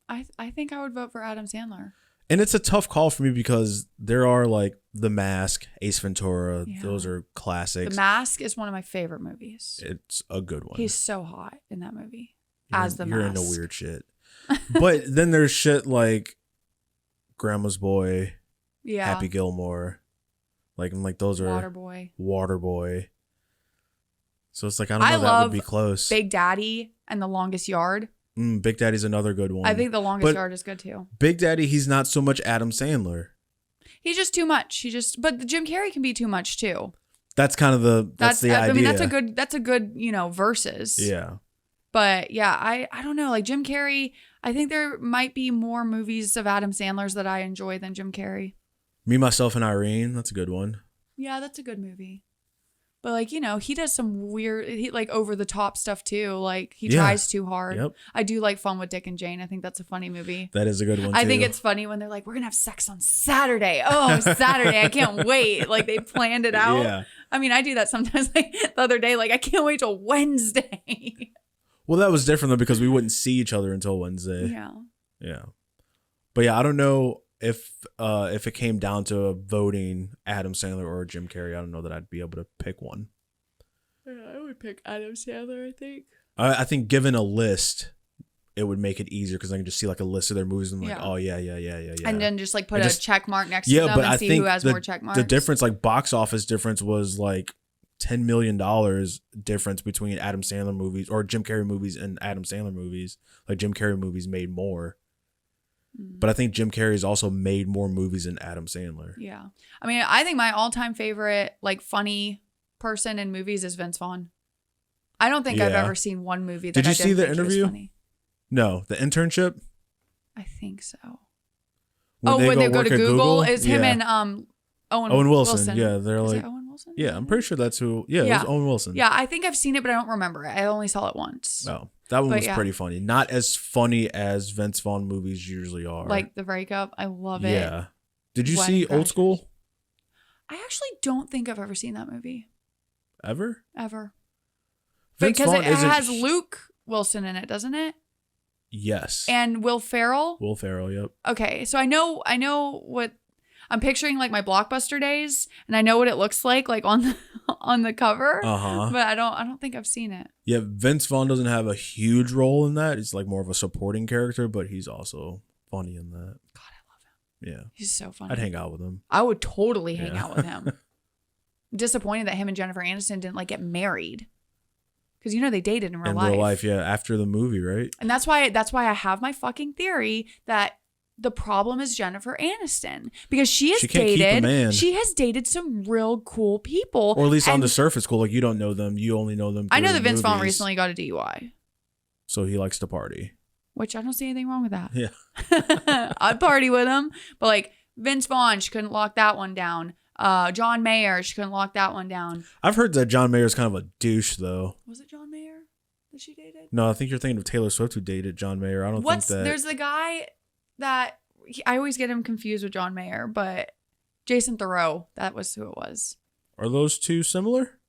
I think I would vote for Adam Sandler. And it's a tough call for me because there are like The Mask, Ace Ventura. Yeah. Those are classics. The Mask is one of my favorite movies. It's a good one. He's so hot in that movie. You're Mask. into weird shit. But then there's shit like Grandma's Boy, Yeah. Happy Gilmore. Like those are Waterboy. So it's like I don't know, that would be close. Big Daddy and The Longest Yard. Big Daddy's another good one. I think The Longest Yard is good too. Big Daddy, he's not so much Adam Sandler. He's just too much. But Jim Carrey can be too much too. That's kind of the idea. I mean, that's a good, versus. Yeah. But yeah, I don't know. Like Jim Carrey, I think there might be more movies of Adam Sandler's that I enjoy than Jim Carrey. Me, Myself, and Irene. That's a good one. Yeah, that's a good movie. But like, he does some weird, like over the top stuff too. Like he tries too hard. Yep. I do like Fun with Dick and Jane. I think that's a funny movie. That is a good one too. I think it's funny when they're like, we're going to have sex on Saturday. Oh, Saturday. I can't wait. Like they planned it out. Yeah. I mean, I do that sometimes. Like the other day, like I can't wait till Wednesday. Well, that was different though because we wouldn't see each other until Wednesday. Yeah. Yeah. But yeah, I don't know if it came down to voting Adam Sandler or Jim Carrey. I don't know that I'd be able to pick one. Yeah, I would pick Adam Sandler, I think. I think given a list, it would make it easier because I can just see like a list of their movies and like, oh yeah. And then just like put a check mark next to them but and I see think who has more check marks. The difference, like box office difference, was like $10 million difference between Adam Sandler movies or Jim Carrey movies and Adam Sandler movies. Like Jim Carrey movies made more. But I think Jim Carrey's also made more movies than Adam Sandler. Yeah. I mean, I think my all-time favorite, like, funny person in movies is Vince Vaughn. I don't think I've ever seen one movie that Did you see the interview? Funny. No, the internship? I think so. When they go to Google? Is him and Owen Wilson. Yeah, they're is like... it Owen Wilson? Yeah, I'm pretty sure that's who... Yeah, it was Owen Wilson. Yeah, I think I've seen it, but I don't remember it. I only saw it once. Oh. That one was pretty funny. Not as funny as Vince Vaughn movies usually are. Like The Breakup. I love it. Yeah. Did you see Old School? I actually don't think I've ever seen that movie. Ever? Because it has Luke Wilson in it, doesn't it? Yes. And Will Ferrell? Will Ferrell, yep. Okay, so I know what... I'm picturing like my Blockbuster days, and I know what it looks like on the cover. But I don't think I've seen it. Yeah, Vince Vaughn doesn't have a huge role in that. He's like more of a supporting character, but he's also funny in that. God, I love him. Yeah, he's so funny. I'd hang out with him. I would totally hang out with him. I'm disappointed that him and Jennifer Aniston didn't like get married, because they dated in real life. In real life, yeah, after the movie, right? And that's why I have my fucking theory that the problem is Jennifer Aniston, because she has dated some real cool people, or at least on the surface cool. Like you don't know them, you only know them. I know that Vince Vaughn recently got a DUI, so he likes to party. Which I don't see anything wrong with that. Yeah, I'd party with him, but like Vince Vaughn, she couldn't lock that one down. John Mayer, she couldn't lock that one down. I've heard that John Mayer's kind of a douche, though. Was it John Mayer that she dated? No, I think you're thinking of Taylor Swift, who dated John Mayer. I don't think that. There's the guy that I always get him confused with John Mayer, but Jason Thoreau, that was who it was. Are those two similar?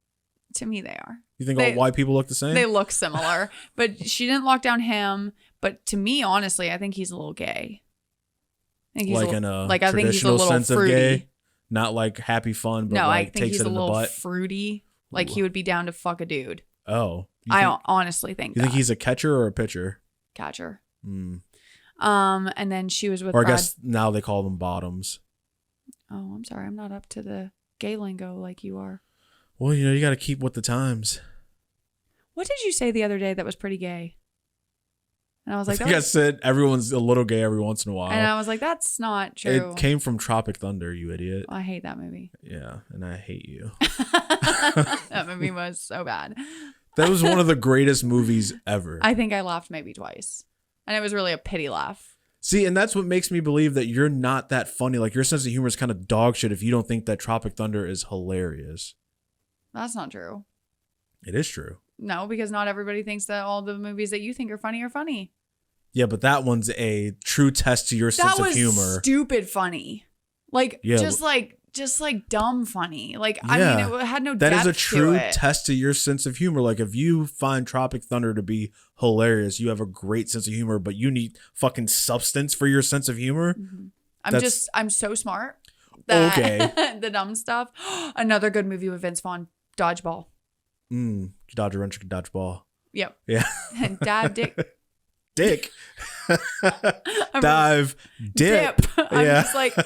To me, they are. You think all white people look the same? They look similar, but she didn't lock down him. But to me, honestly, I think he's a little gay. I think he's a little sense fruity. Of gay, not like happy fun, but no, like I think takes he's it a in the little butt. fruity. Like he would be down to fuck a dude. Oh, I honestly think. You think he's a catcher or a pitcher? Catcher. Mm. And then she was with. Or I guess now they call them bottoms. Oh, I'm sorry. I'm not up to the gay lingo like you are. Well, you got to keep with the times. What did you say the other day that was pretty gay? And I was like, I said everyone's a little gay every once in a while. And I was like, that's not true. It came from Tropic Thunder, you idiot. I hate that movie. Yeah, and I hate you. That movie was so bad. That was one of the greatest movies ever. I think I laughed maybe twice. And it was really a pity laugh. See, and that's what makes me believe that you're not that funny. Like, your sense of humor is kind of dog shit if you don't think that Tropic Thunder is hilarious. That's not true. It is true. No, because not everybody thinks that all the movies that you think are funny. Yeah, but that one's a true test to your sense of humor. That was stupid funny. Like, just just like dumb funny. Like, I mean, it had no that depth is a true to it. test to your sense of humor. Like if you find Tropic Thunder to be hilarious, you have a great sense of humor, but you need fucking substance for your sense of humor. I'm so smart. That, Okay. The dumb stuff. Another good movie with Vince Vaughn, Dodgeball. Dodge a wrench, dodge ball. Yep. Yeah. Dad, Dick. Dive. Dip. I'm Yeah. just like,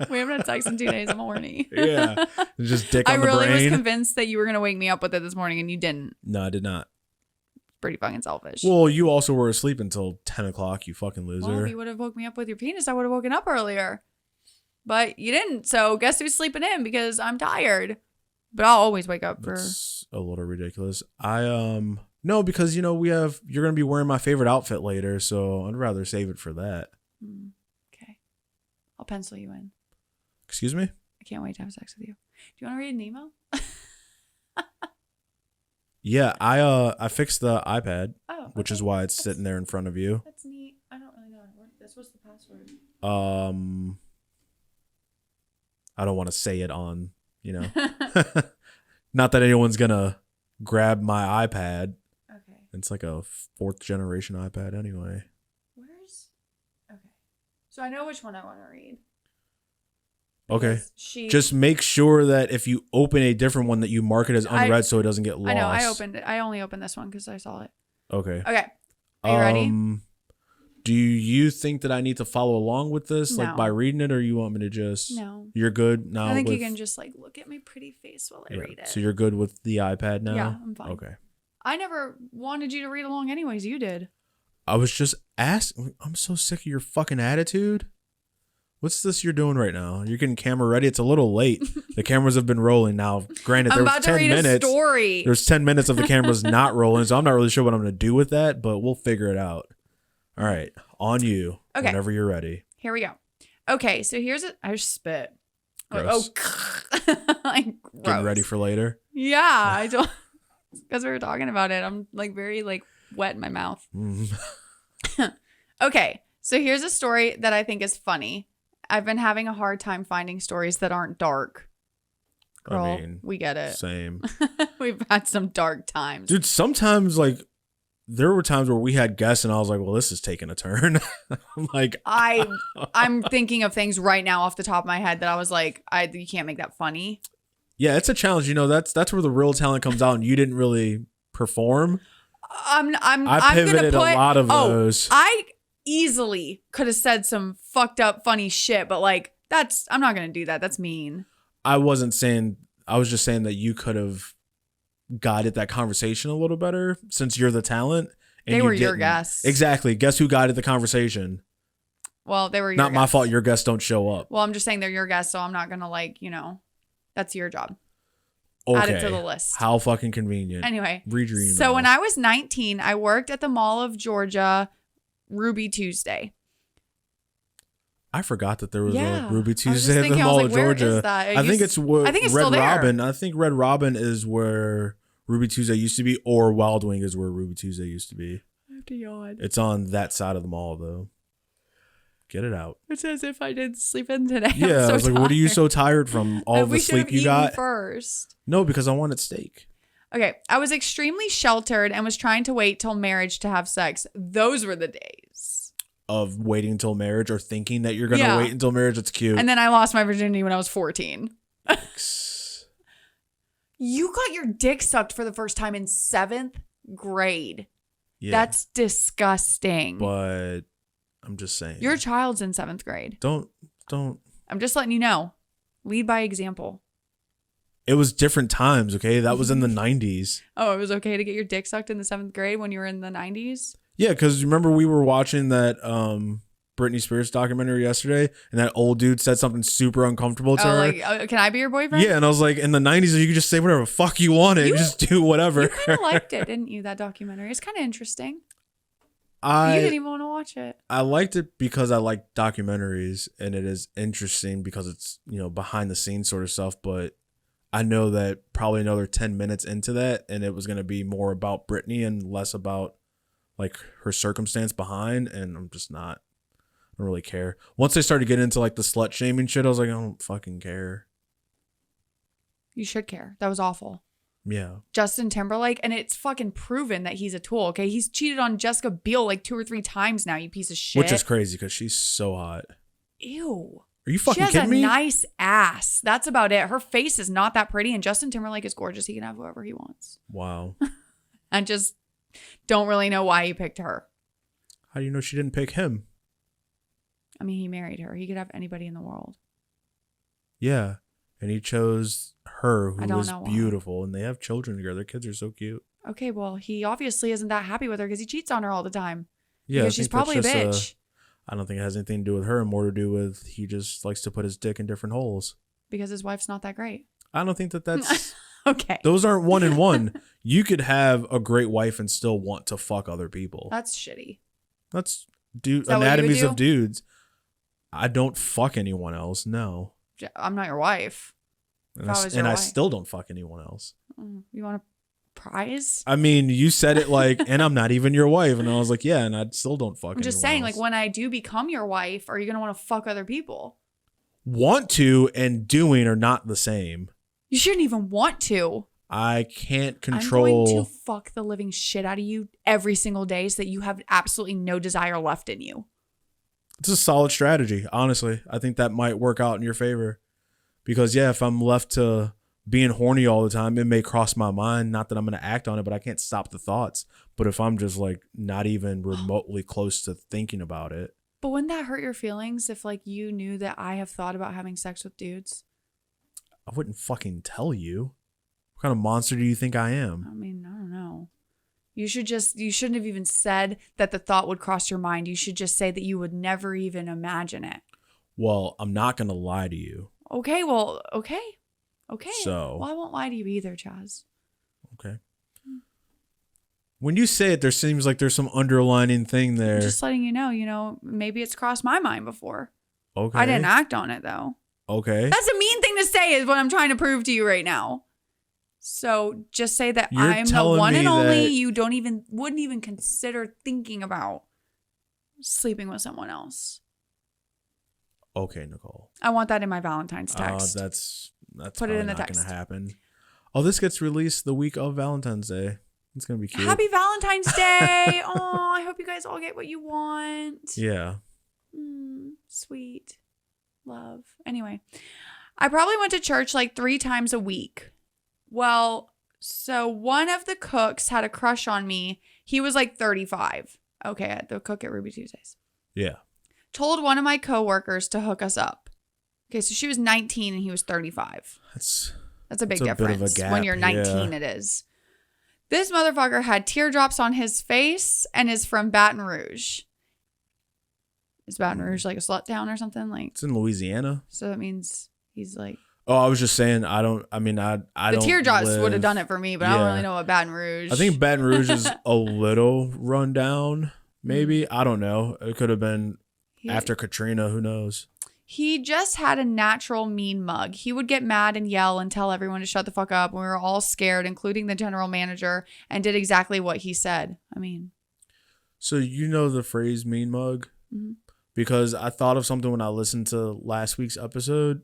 we haven't had sex in 2 days. I'm horny. Yeah. Just dick on I the really was brain. convinced that you were going to wake me up with it this morning and you didn't. No, I did not. Pretty fucking selfish. Well, you also were asleep until 10 o'clock, you fucking loser. Well, if you would have woke me up with your penis, I would have woken up earlier. But you didn't. So guess who's sleeping in because I'm tired. But I'll always wake up for... That's a little ridiculous. No, because you're gonna be wearing my favorite outfit later, so I'd rather save it for that. Okay. I'll pencil you in. Excuse me? I can't wait to have sex with you. Do you want to read an email? Yeah, I fixed the iPad, which is why it's sitting there in front of you. That's neat. I don't really know how to work this. What's the password? I don't want to say it on, not that anyone's gonna grab my iPad. Okay. It's like a 4th generation iPad anyway. Okay. So I know which one I want to read. Okay. Just make sure that if you open a different one that you mark it as unread so it doesn't get lost. I know. I opened it. I only opened this one because I saw it. Okay. Okay. Are you ready? Do you think that I need to follow along with this, No. like by reading it, or you want me to just? No. You're good now. I think you can just like look at my pretty face while I read it. So you're good with the iPad now? Yeah, I'm fine. Okay. I never wanted you to read along anyways. You did. I was just asking. I'm so sick of your fucking attitude. What's this you're doing right now? You're getting camera ready. It's a little late. The cameras have been rolling now. Granted, there was 10 minutes. A story. There's 10 minutes of the cameras not rolling, so I'm not really sure what I'm going to do with that, but we'll figure it out. All right. On you. Okay. Whenever you're ready. Here we go. Okay, so here's it. I just spit. Gross. Like, gross. Getting ready for later? Yeah, I don't. Because we were talking about it. I'm like very like wet in my mouth. Okay, so here's a story that I think is funny. I've been having a hard time finding stories that aren't dark. Girl, I mean, we get it. Same. We've had some dark times. Dude, sometimes like there were times where we had guests and I was like, well, this is taking a turn. I'm like, I'm thinking of things right now off the top of my head that I was like, you can't make that funny. Yeah, it's a challenge. That's where the real talent comes out and you didn't really perform. I pivoted a lot of those. I easily could have said some fucked up funny shit, but like I'm not gonna do that. That's mean. I was just saying that you could have guided that conversation a little better since you're the talent. And they were your guests. Exactly. Guess who guided the conversation? Well, they were your not guests. my fault your guests don't show up. Well, I'm just saying they're your guests, so I'm not gonna that's your job. Okay. Add it to the list. How fucking convenient. Anyway. Read your email. So when I was 19, I worked at the Mall of Georgia Ruby Tuesday. I forgot that there was Yeah. a Ruby I was just Tuesday at the thinking, I was Mall like, of where Georgia. is that? I think it's still Red there. Robin. I think Red Robin is where Ruby Tuesday used to be, or Wild Wing is where Ruby Tuesday used to be. I have to yawn. It's on that side of the mall, though. Get it out. It's as if I did sleep in today. Yeah, I was like, tired. what are you so tired from? All the sleep you got? First. No, because I wanted steak. Okay, I was extremely sheltered and was trying to wait till marriage to have sex. Those were the days. Of waiting until marriage or thinking that you're going to wait until marriage. It's cute. And then I lost my virginity when I was 14. You got your dick sucked for the first time in 7th grade. Yeah. That's disgusting. But I'm just saying. Your child's in 7th grade. Don't. I'm just letting you know. Lead by example. It was different times, okay? That was in the 90s. Oh, it was okay to get your dick sucked in the 7th grade when you were in the 90s? Yeah, because remember we were watching that Britney Spears documentary yesterday, and that old dude said something super uncomfortable to her. Like, can I be your boyfriend? Yeah, and I was like, in the 90s, you could just say whatever the fuck you wanted. You just do whatever. You kind of liked it, didn't you, that documentary? It's kind of interesting. You didn't even want to watch it. I liked it because I like documentaries, and it is interesting because it's, behind the scenes sort of stuff, but I know that probably another 10 minutes into that, and it was going to be more about Britney and less about like her circumstance behind, and I'm just not. I don't really care. Once they started getting into like the slut shaming shit, I was like, I don't fucking care. You should care. That was awful. Yeah. Justin Timberlake, and it's fucking proven that he's a tool, okay? He's cheated on Jessica Biel like 2 or 3 times now, you piece of shit. Which is crazy because she's so hot. Ew. Are you fucking kidding me? She has a nice ass. That's about it. Her face is not that pretty, and Justin Timberlake is gorgeous. He can have whoever he wants. Wow. I just don't really know why he picked her. How do you know she didn't pick him? I mean, he married her. He could have anybody in the world. Yeah. And he chose her, who was know why. beautiful, and they have children together. Their kids are so cute. Okay, well, he obviously isn't that happy with her because he cheats on her all the time. Yeah, because she's probably a bitch. I don't think it has anything to do with her, and more to do with he just likes to put his dick in different holes. Because his wife's not that great. I don't think that's... Okay. Those aren't 1 and 1. You could have a great wife and still want to fuck other people. That's shitty. That's do? anatomies of dudes. I don't fuck anyone else, no. I'm not your wife. And I still don't fuck anyone else. You want a prize? I mean, you said it like, and I'm not even your wife. And I was like, yeah, and I still don't fuck anyone else. I'm just saying, like, when I do become your wife, are you going to want to fuck other people? Want to and doing are not the same. You shouldn't even want to. I can't control. I'm going to fuck the living shit out of you every single day so that you have absolutely no desire left in you. It's a solid strategy, honestly. I think that might work out in your favor. Because, yeah, if I'm left to being horny all the time, it may cross my mind. Not that I'm going to act on it, but I can't stop the thoughts. But if I'm just, like, not even remotely close to thinking about it. But wouldn't that hurt your feelings if, like, you knew that I have thought about having sex with dudes? I wouldn't fucking tell you. What kind of monster do you think I am? I mean, I don't know. You shouldn't have even said that the thought would cross your mind. You should just say that you would never even imagine it. Well, I'm not going to lie to you. Okay, well, okay. So. Well, I won't lie to you either, Chaz. Okay. When you say it, there seems like there's some underlining thing there. I'm just letting you know, maybe it's crossed my mind before. Okay. I didn't act on it, though. Okay. That's a mean thing to say is what I'm trying to prove to you right now. So just say that You're I'm the telling one me and only that- you wouldn't even consider thinking about sleeping with someone else. Okay, Nicole. I want that in my Valentine's text. That's Put it in the not text. gonna happen. Oh, this gets released the week of Valentine's Day. It's gonna be cute. Happy Valentine's Day. Oh, I hope you guys all get what you want. Yeah. Sweet. Love. Anyway, I probably went to church like 3 times a week. Well, so one of the cooks had a crush on me. He was like 35. Okay, the cook at Ruby Tuesdays. Yeah. Told one of my coworkers to hook us up. Okay, so she was 19 and he was 35. That's a big a bit of a difference. gap, When you're 19, yeah. it is. This motherfucker had teardrops on his face and is from Baton Rouge. Is Baton Rouge like a slut town or something? Like, It's in Louisiana. so that means he's like... Oh, I was just saying. I don't The teardrops would have done it for me, but I don't Yeah. really know what Baton Rouge... I think Baton Rouge is a little run down. Maybe. I don't know. It could have been after Katrina. Who knows? He just had a natural mean mug. He would get mad and yell and tell everyone to shut the fuck up. And we were all scared, including the general manager, and did exactly what he said. I mean. So you know the phrase mean mug? Mm-hmm. Because I thought of something when I listened to last week's episode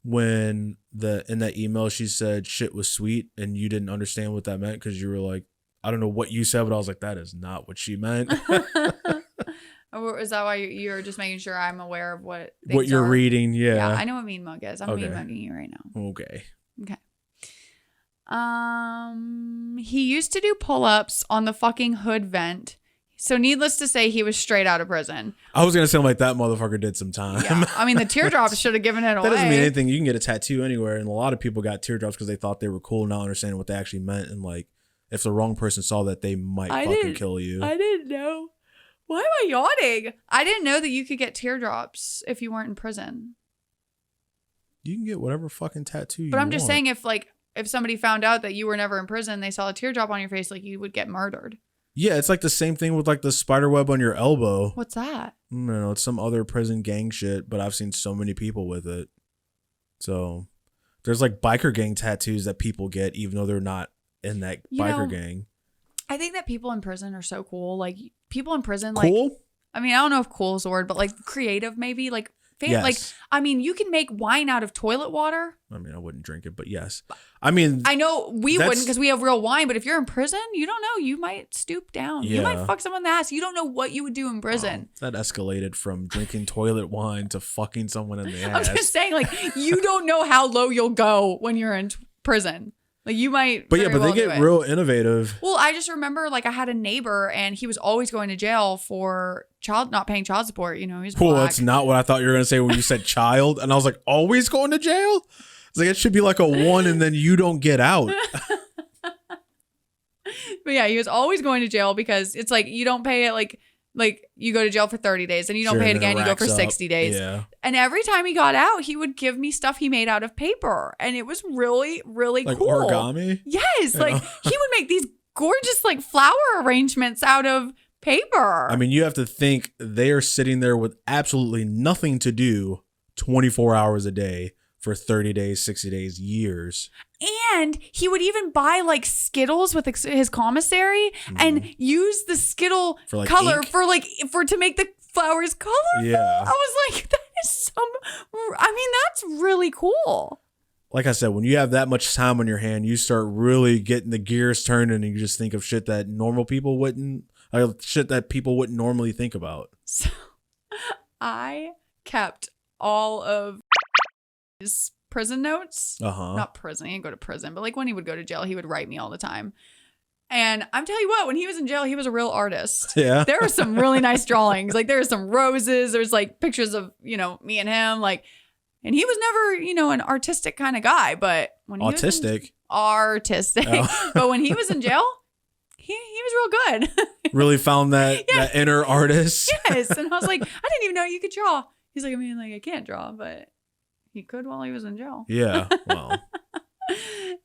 when in that email she said shit was sweet and you didn't understand what that meant because you were like, I don't know what you said, but I was like, that is not what she meant. Or is that why you're just making sure I'm aware of what you're reading? Yeah. Yeah, I know what mean mug is. I'm Okay. mean mugging you right now. Okay. Okay. He used to do pull-ups on the fucking hood vent. So needless to say, he was straight out of prison. I was gonna say like that motherfucker did some time. Yeah. I mean, the teardrops should have given it away. That doesn't mean anything. You can get a tattoo anywhere, and a lot of people got teardrops because they thought they were cool, not understanding what they actually meant, and like if the wrong person saw that, they might fucking kill you. I didn't know. Why am I yawning? I didn't know that you could get teardrops if you weren't in prison. You can get whatever fucking tattoo you want. But I'm just saying, if somebody found out that you were never in prison, they saw a teardrop on your face, like you would get murdered. Yeah, it's like the same thing with like the spider web on your elbow. What's that? No, it's some other prison gang shit, but I've seen so many people with it. So there's like biker gang tattoos that people get even though they're not in that biker gang. I think that people in prison are so cool. Like people in prison, like, cool? I mean, I don't know if cool is the word, but like creative maybe. Like Yes. Like, I mean, you can make wine out of toilet water. I mean, I wouldn't drink it, but yes. I mean, I know we wouldn't because we have real wine, but if you're in prison, you don't know. You might stoop down. You might fuck someone in the ass. You don't know what you would do in prison. That escalated from drinking toilet wine to fucking someone in the ass. I'm just saying, like, you don't know how low you'll go when you're in prison. Like, you might. But they get real innovative. Well, I just remember, like, I had a neighbor and he was always going to jail for not paying child support. You know, he's black. Well, that's not what I thought you were going to say when you said child. And I was like, always going to jail? It's like, it should be like a 1 and then you don't get out. But yeah, he was always going to jail because it's like, you don't pay it like you go to jail for 30 days and you don't pay it again. You go for 60 days. Yeah. And every time he got out, he would give me stuff he made out of paper. And it was really, really like cool. Origami? Yes. Like he would make these gorgeous like flower arrangements out of paper. I mean, you have to think they are sitting there with absolutely nothing to do 24 hours a day for 30 days, 60 days, years. And he would even buy like Skittles with his commissary and use the Skittle for, like, color ink? to make the flowers colorful. Yeah. I was like, that is that's really cool. Like I said, when you have that much time on your hand, you start really getting the gears turning and you just think of shit that people wouldn't normally think about. So I kept all of his prison notes. Not prison. He didn't go to prison, but like when he would go to jail, he would write me all the time. And I'm telling you what, when he was in jail, he was a real artist. Yeah. There were some really nice drawings. Like there were some roses. There's like pictures of, me and him. Like, and he was never, an artistic kind of guy, but when he artistic. But when he was in jail, he was real good. Really found that inner artist. Yes. And I was like, I didn't even know you could draw. He's like, I can't draw, but he could while he was in jail. Yeah. Well.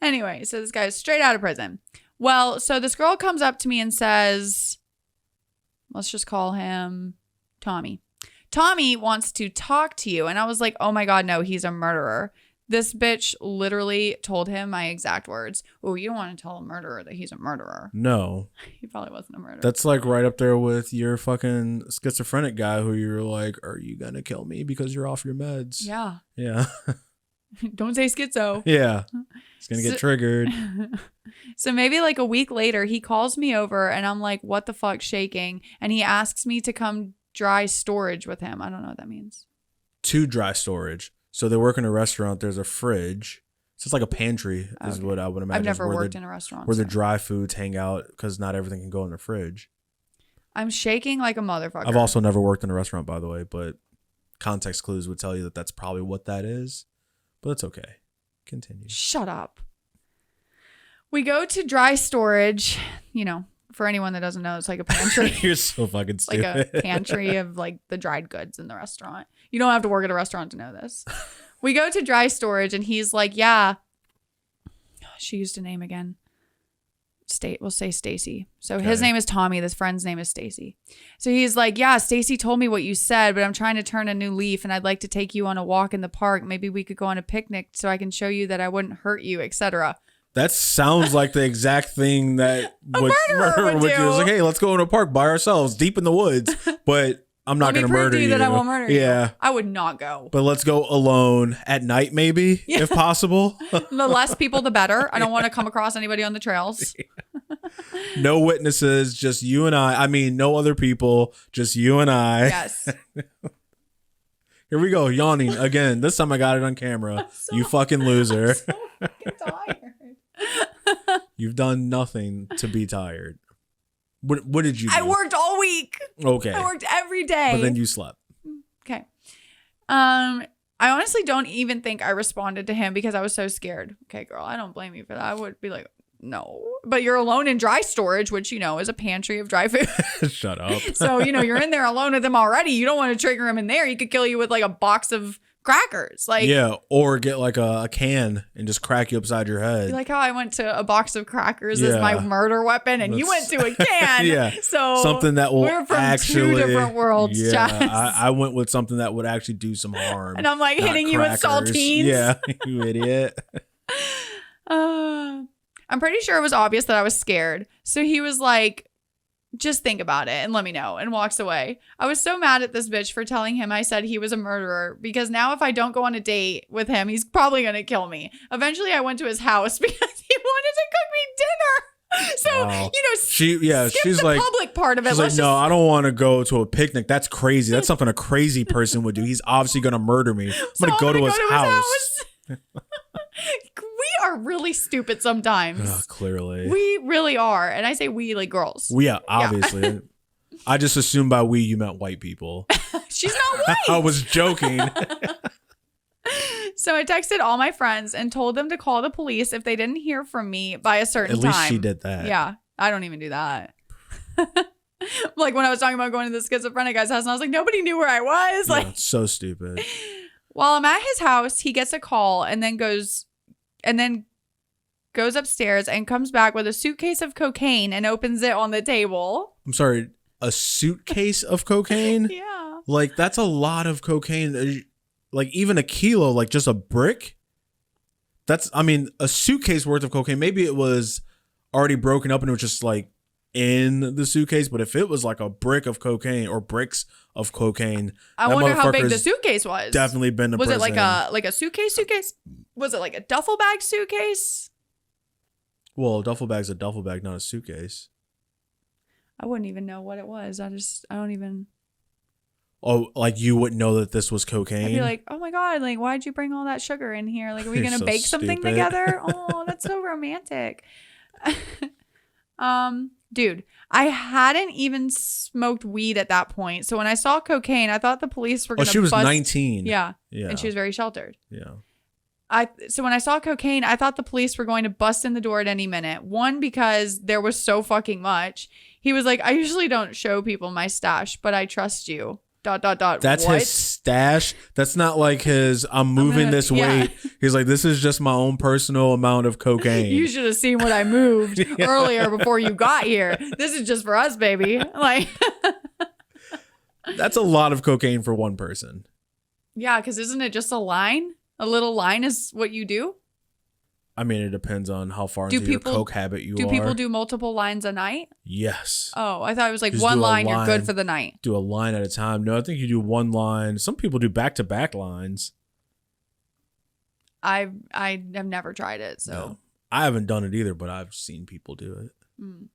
Anyway, so this guy is straight out of prison. Well, so this girl comes up to me and says, let's just call him Tommy. Tommy wants to talk to you. And I was like, oh my God, no, he's a murderer. This bitch literally told him my exact words. Oh, you don't want to tell a murderer that he's a murderer. No. He probably wasn't a murderer. That's like right up there with your fucking schizophrenic guy who you're like, are you going to kill me because you're off your meds? Yeah. Yeah. Don't say schizo. Yeah. It's going to get triggered. So maybe like a week later, he calls me over and I'm like, what the fuck, shaking? And he asks me to come dry storage with him. I don't know what that means. To dry storage. So they work in a restaurant. There's a fridge. So it's like a pantry is what I would imagine. I've never worked in a restaurant. Where the dry foods hang out because not everything can go in the fridge. I'm shaking like a motherfucker. I've also never worked in a restaurant, by the way, but context clues would tell you that that's probably what that is. But it's okay. Continue. Shut up. We go to dry storage, for anyone that doesn't know, it's like a pantry. You're so fucking stupid. Like a pantry of like the dried goods in the restaurant. You don't have to work at a restaurant to know this. We go to dry storage and he's like, yeah. She used a name again. We'll say Stacy. So his name is Tommy. This friend's name is Stacy. So he's like, yeah, Stacy told me what you said, but I'm trying to turn a new leaf and I'd like to take you on a walk in the park. Maybe we could go on a picnic so I can show you that I wouldn't hurt you, etc. That sounds like the exact thing that a murderer would do. It was like, hey, let's go in a park by ourselves, deep in the woods. But I'm not going to murder you. That I won't murder you. Yeah. I would not go. But let's go alone at night, maybe, if possible. The less people, the better. I don't want to come across anybody on the trails. No witnesses, just you and I. I mean, no other people, just you and I. Yes. Here we go, yawning again. This time I got it on camera. You fucking loser. I'm so fucking tired. You've done nothing to be tired. What did you do? I worked all week. Okay. I worked every day. But then you slept. Okay. I honestly don't even think I responded to him because I was so scared. Okay, girl, I don't blame you for that. I would be like, no. But you're alone in dry storage, which, is a pantry of dry food. Shut up. So, you're in there alone with him already. You don't want to trigger him in there. He could kill you with like a box of crackers. Like, yeah, or get like a can and just crack you upside your head. Like how I went to a box of crackers as my murder weapon and you went to a can. Yeah. So something that will we're from two different worlds. Yeah. I went with something that would actually do some harm. And I'm like hitting you with saltines. Yeah, you idiot. I'm pretty sure it was obvious that I was scared. So he was like, Just think about it and let me know, and walks away. I was so mad at this bitch for telling him I said he was a murderer, because now if I don't go on a date with him, he's probably going to kill me. Eventually, I went to his house because he wanted to cook me dinner. So, Wow. skip she's the like, public part of it. she's like, no, I don't want to go to a picnic. That's crazy. That's something a crazy person would do. He's obviously going to murder me. I'm going to go to his house. We are really stupid sometimes. Clearly. We really are. And I say we like girls. Yeah, obviously. Yeah. I just assumed by we you meant white people. She's not white. I was joking. So I texted all my friends and told them to call the police if they didn't hear from me by a certain time. At least she did that. Yeah. I don't even do that. Like when I was talking about going to the schizophrenic guy's house, and I was like, nobody knew where I was. Like, it's so stupid. While I'm at his house, he gets a call and then goes upstairs and comes back with a suitcase of cocaine and opens it on the table. I'm sorry, a suitcase of cocaine? Yeah. Like, that's a lot of cocaine. Like, even a kilo, like just a brick? A suitcase worth of cocaine. Maybe it was already broken up and it was just like in the suitcase, but if it was like a brick of cocaine or bricks of cocaine, I wonder how big the suitcase was. Definitely been to prison. Was it like a suitcase? Was it like a duffel bag suitcase? Well, a duffel bag's a duffel bag, not a suitcase. I wouldn't even know what it was. I don't even. Oh, like you wouldn't know that this was cocaine? I'd be like, oh my God, like, why'd you bring all that sugar in here? Like, are we going to bake something stupid. together? Oh, that's so romantic. Dude, I hadn't even smoked weed at that point. So when I saw cocaine, I thought the police were going to she was 19. Yeah. Yeah. And she was very sheltered. Yeah. So when I saw cocaine, I thought the police were going to bust in the door at any minute. One, because there was so fucking much. He was like, I usually don't show people my stash, but I trust you. ... That's what? his stash. That's not like his I'm moving this weight. He's like, this is just my own personal amount of cocaine. You should have seen what I moved earlier before you got here. This is just for us, baby. Like, that's a lot of cocaine for one person. Yeah, because isn't it just a line? A little line is what you do? I mean, it depends on how far into your coke habit you are. Do people do multiple lines a night? Yes. Oh, I thought it was like one line, you're good for the night. Do a line at a time. No, I think you do one line. Some people do back-to-back lines. I have never tried it, so. No, I haven't done it either, but I've seen people do it.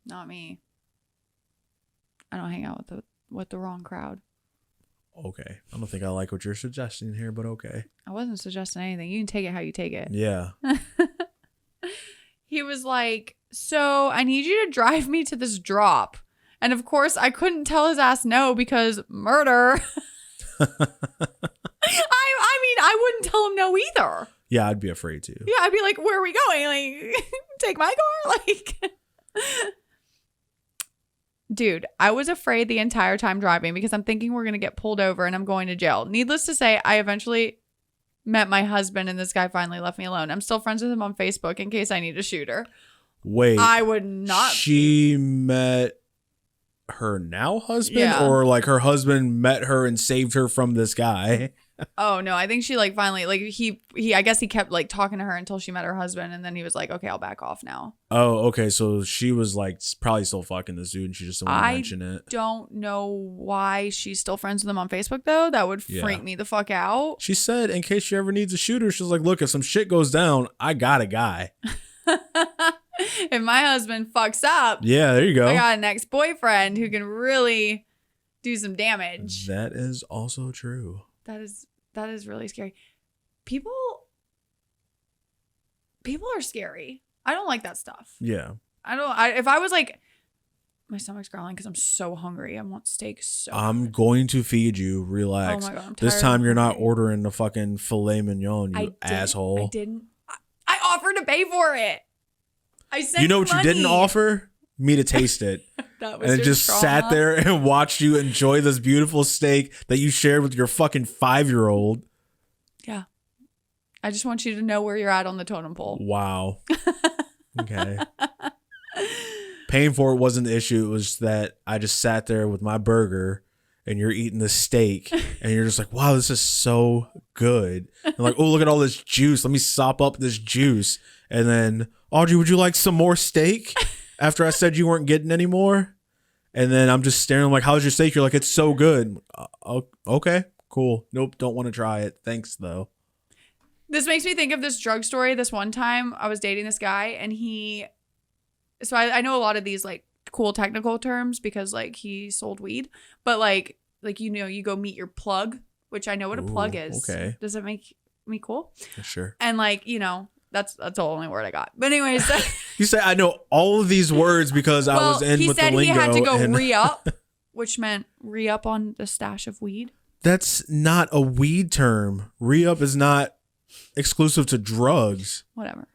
Not me. I don't hang out with the wrong crowd. Okay. I don't think I like what you're suggesting here, but okay. I wasn't suggesting anything. You can take it how you take it. Yeah. He was like, so I need you to drive me to this drop. And of course, I couldn't tell his ass no because murder. I mean, I wouldn't tell him no either. Yeah, I'd be afraid to. Yeah, I'd be like, where are we going? Like, take my car? Like, dude, I was afraid the entire time driving because I'm thinking we're going to get pulled over and I'm going to jail. Needless to say, I eventually met my husband and this guy finally left me alone. I'm still friends with him on Facebook in case I need a shooter. Wait. I would not. She met her now husband? Yeah. Or like her husband met her and saved her from this guy? Oh, no. I think she like finally, like I guess he kept like talking to her until she met her husband. And then he was like, okay, I'll back off now. Oh, okay. So she was like probably still fucking this dude and she just didn't want to mention it. I don't know why she's still friends with him on Facebook though. That would freak me the fuck out. She said in case she ever needs a shooter, she was like, look, if some shit goes down, I got a guy. If my husband fucks up, yeah, there you go. I got an ex-boyfriend who can really do some damage. That is also true. That is really scary. People are scary. I don't like that stuff. Yeah. If I was like, my stomach's growling because I'm so hungry. I want steak so I'm bad. going to feed you. Relax. Oh my God, I'm tired. This time you're not ordering the fucking filet mignon, you asshole. I didn't. I offered to pay for it. I sent you know what money. you didn't offer? Me to taste it. That was and your just trauma. sat there and watched you enjoy this beautiful steak that you shared with your fucking 5-year-old. Yeah. I just want you to know where you're at on the totem pole. Wow. Okay. Paying for it wasn't the issue. It was that I just sat there with my burger and you're eating the steak and you're just like, wow, this is so good. And like, oh, look at all this juice. Let me sop up this juice. And then, Audrey, would you like some more steak? After I said you weren't getting any more? And then I'm just staring. I'm like, how's your steak? You're like, it's so good. Okay, cool. Nope, don't want to try it. Thanks, though. This makes me think of this drug story. This one time I was dating this guy and so I know a lot of these like cool technical terms because like he sold weed, but like, you go meet your plug, which I know what a plug is. Okay. Does it make me cool? Sure. And like, that's the only word I got. But anyways. You say I know all of these words because I was in with the lingo. He said he had to go re-up, which meant re-up on the stash of weed. That's not a weed term. Re-up is not exclusive to drugs. Whatever.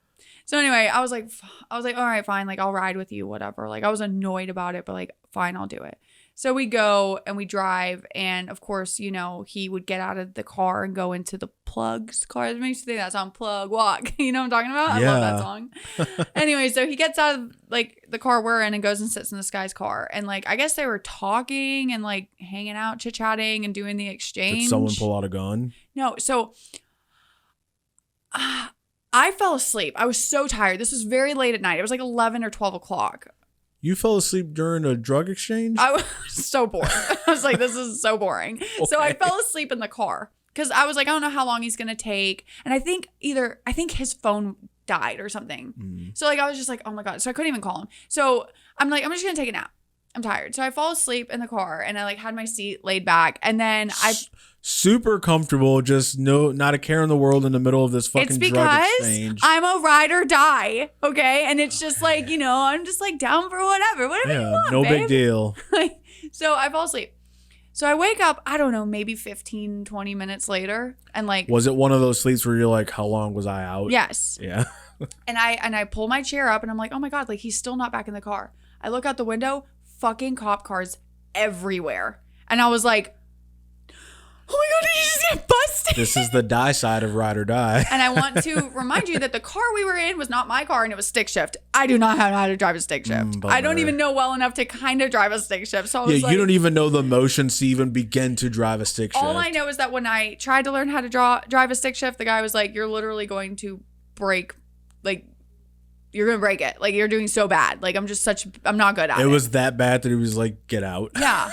So anyway, I was like, all right, fine. Like, I'll ride with you, whatever. Like, I was annoyed about it, but like, fine, I'll do it. So we go and we drive. And of course, he would get out of the car and go into the plug's car. It makes me think that song, Plug Walk. You know what I'm talking about? Yeah. I love that song. Anyway, so he gets out of like the car we're in and goes and sits in this guy's car. And like, I guess they were talking and like hanging out, chit-chatting and doing the exchange. Did someone pull out a gun? No. So I fell asleep. I was so tired. This was very late at night. It was like 11 or 12 o'clock. You fell asleep during a drug exchange? I was so bored. I was like, this is so boring. Okay. So I fell asleep in the car because I was like, I don't know how long he's going to take. And I think his phone died or something. So like, I was just like, oh my God. So I couldn't even call him. So I'm like, I'm just going to take a nap. I'm tired. So I fall asleep in the car and I like had my seat laid back. And then super comfortable, just not a care in the world in the middle of this fucking drug exchange. I'm a ride or die, okay? And it's just like, I'm just like down for whatever you want, no babe. big deal. So I fall asleep. So I wake up, I don't know, maybe 15, 20 minutes later. And like, was it one of those sleeps where you're like, how long was I out? Yes. Yeah. and I pull my chair up and I'm like, oh my God, like he's still not back in the car. I look out the window, fucking cop cars everywhere. And I was like, oh my God, did you just get busted? This is the die side of ride or die. And I want to remind you that the car we were in was not my car and it was stick shift. I do not know how to drive a stick shift. I don't even know well enough to kind of drive a stick shift. So I was like, you don't even know the motions to even begin to drive a stick shift. All I know is that when I tried to learn how to drive a stick shift, the guy was like, you're literally going to break, like, you're going to break it. Like, you're doing so bad. Like, I'm not good at it. It was that bad that he was like, get out. Yeah.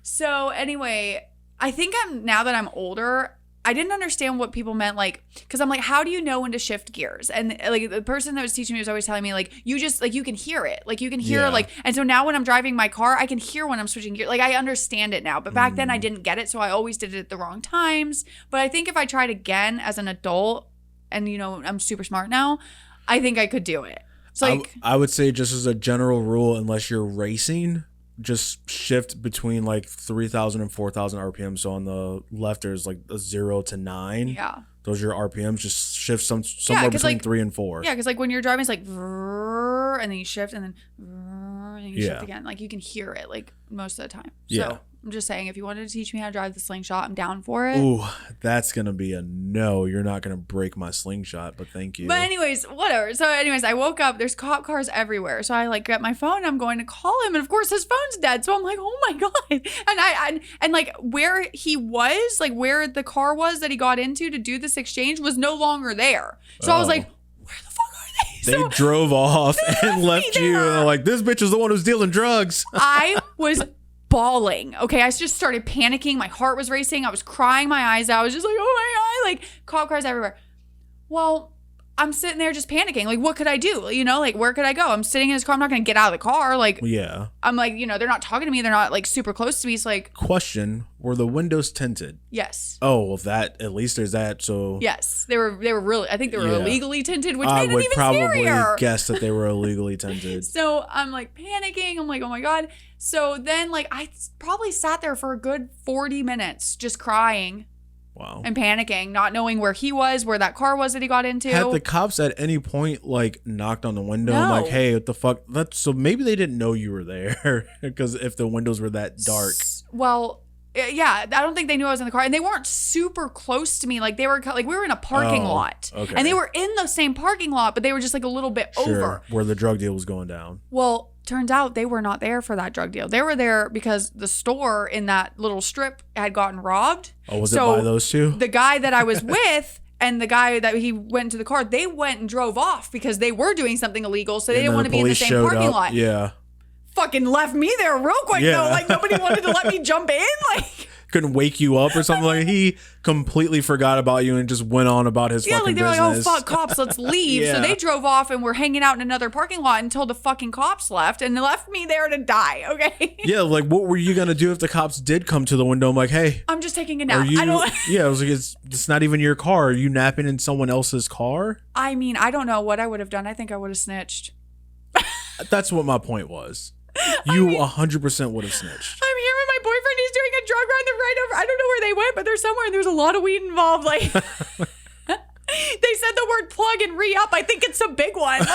So anyway, I think now that I'm older, I didn't understand what people meant, like, because I'm like, how do you know when to shift gears? And like the person that was teaching me was always telling me, like, you just, like, you can hear it. Like, you can hear, like, and so now when I'm driving my car, I can hear when I'm switching gears. Like, I understand it now. But back then I didn't get it. So I always did it at the wrong times. But I think if I tried again as an adult and, I'm super smart now, I think I could do it. It's like, I would say just as a general rule, unless you're racing, just shift between like 3,000 and 4,000 RPM. So on the left, there's like a 0 to 9. Yeah. Those are your RPMs. Just shift somewhere between like, 3 and 4. Yeah, because like when you're driving, it's like, and then you shift and then you shift again. Like you can hear it like most of the time. So I'm just saying, if you wanted to teach me how to drive the slingshot, I'm down for it. Ooh, that's going to be a no. You're not going to break my slingshot, but thank you. But anyways, whatever. So anyways, I woke up. There's cop cars everywhere. So I like get my phone. I'm going to call him. And of course, his phone's dead. So I'm like, oh my God. And like where he was, like where the car was that he got into to do this exchange was no longer there. So I was like, where the fuck are they? They drove off and left you. And like, this bitch is the one who's dealing drugs. I was bawling. Okay, I just started panicking. My heart was racing. I was crying my eyes out. I was just like, oh my God, like cop cars everywhere. Well, I'm sitting there just panicking. Like, what could I do? Like, where could I go? I'm sitting in his car. I'm not going to get out of the car. Like, yeah. I'm like, they're not talking to me. They're not like super close to me. It's like, question, were the windows tinted? Yes. Oh, well, that, at least there's that. So yes, they were really, I think they were illegally tinted, which made it even probably scarier. Guess that they were illegally tinted. So I'm like panicking. I'm like, oh my God. So then like, I probably sat there for a good 40 minutes just crying. Wow. And panicking, not knowing where he was, where that car was that he got into. Had the cops at any point like knocked on the window No. and like, hey, what the fuck? So maybe they didn't know you were there because if the windows were that dark. Well, yeah, I don't think they knew I was in the car, and they weren't super close to me. Like they were like we were in a parking lot, okay. And they were in the same parking lot, but they were just like a little bit over where the drug deal was going down. Well, turns out they were not there for that drug deal. They were there because the store in that little strip had gotten robbed. Oh, was it by those two? The guy that I was with and the guy that he went into the car, they went and drove off because they were doing something illegal, so they didn't want to be in the same parking lot. Yeah. fucking left me there real quick though. Like nobody wanted to let me jump in. Like couldn't wake you up or something. Like he completely forgot about you and just went on about his fucking like they were business. like, oh fuck, cops, let's leave. So they drove off and were hanging out in another parking lot until the fucking cops left and left me there to die. Okay. Yeah, like what were you gonna do if the cops did come to the window? I'm like, hey, I'm just taking a nap. I was like, it's not even your car. Are you napping in someone else's car? I mean, I don't know what I would have done. I think I would have snitched. That's what my point was. You 100% would have snitched. I'm here with my boyfriend. He's doing a drug run. They're right over. I don't know where they went, but they're somewhere and there's a lot of weed involved. Like they said the word plug and re-up. I think it's a big one.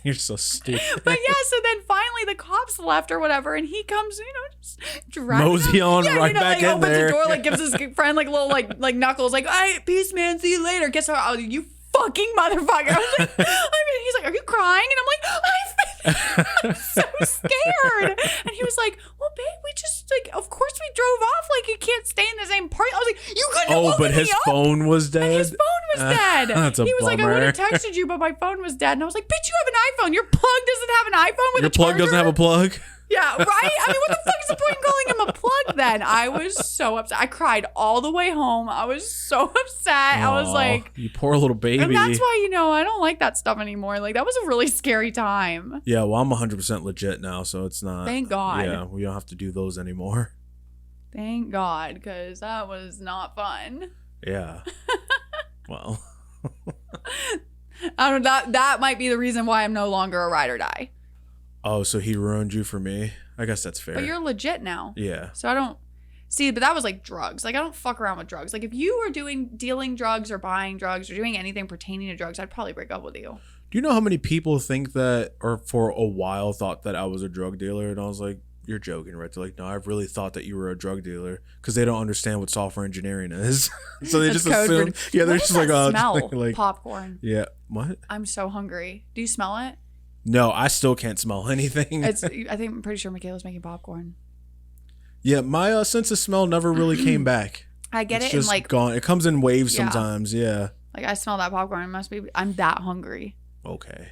You're so stupid. But yeah, so then finally the cops left or whatever, and he comes, just driving mosey up. on right back in opens there. the door, like gives his friend like little like knuckles, like, "Hey, peace, man. See you later." Gets her out. You fucking motherfucker. I was like, he's like, "Are you crying?" And I'm like, I'm so scared. And he was like, "Well, babe, we just of course we drove off. Like you can't stay in the same part." I was like, "You couldn't have woken but his me up." phone was dead. And his phone was dead. That's a he was like, "I would have bummer. texted you, but my phone was dead." And I was like, "Bitch, you have an iPhone. Your plug doesn't have an iPhone with Your a charger." plug doesn't have a plug. Yeah, right? I mean, what the fuck is the point in calling him a plug then? I was so upset. I cried all the way home. I was so upset. I was like... You poor little baby. And that's why, I don't like that stuff anymore. Like, that was a really scary time. Yeah, well, I'm 100% legit now, so it's not... Thank God. Yeah, we don't have to do those anymore. Thank God, because that was not fun. Yeah. Well... I don't know. That might be the reason why I'm no longer a ride or die. Oh, so he ruined you for me? I guess that's fair. But you're legit now. Yeah. So I don't see, but that was like drugs. Like I don't fuck around with drugs. Like if you were dealing drugs or buying drugs or doing anything pertaining to drugs, I'd probably break up with you. Do you know how many people think that, or for a while thought that I was a drug dealer? And I was like, you're joking, right? They're like, no, I really thought that you were a drug dealer because they don't understand what software engineering is. So they just assume. Yeah, they're just like, oh, smell like popcorn. Yeah. What? I'm so hungry. Do you smell it? No, I still can't smell anything. I'm pretty sure Michaela's making popcorn. Yeah, my sense of smell never really came back. I get it's it just in like gone. It comes in waves sometimes. Yeah. Like I smell that popcorn. I'm that hungry. Okay.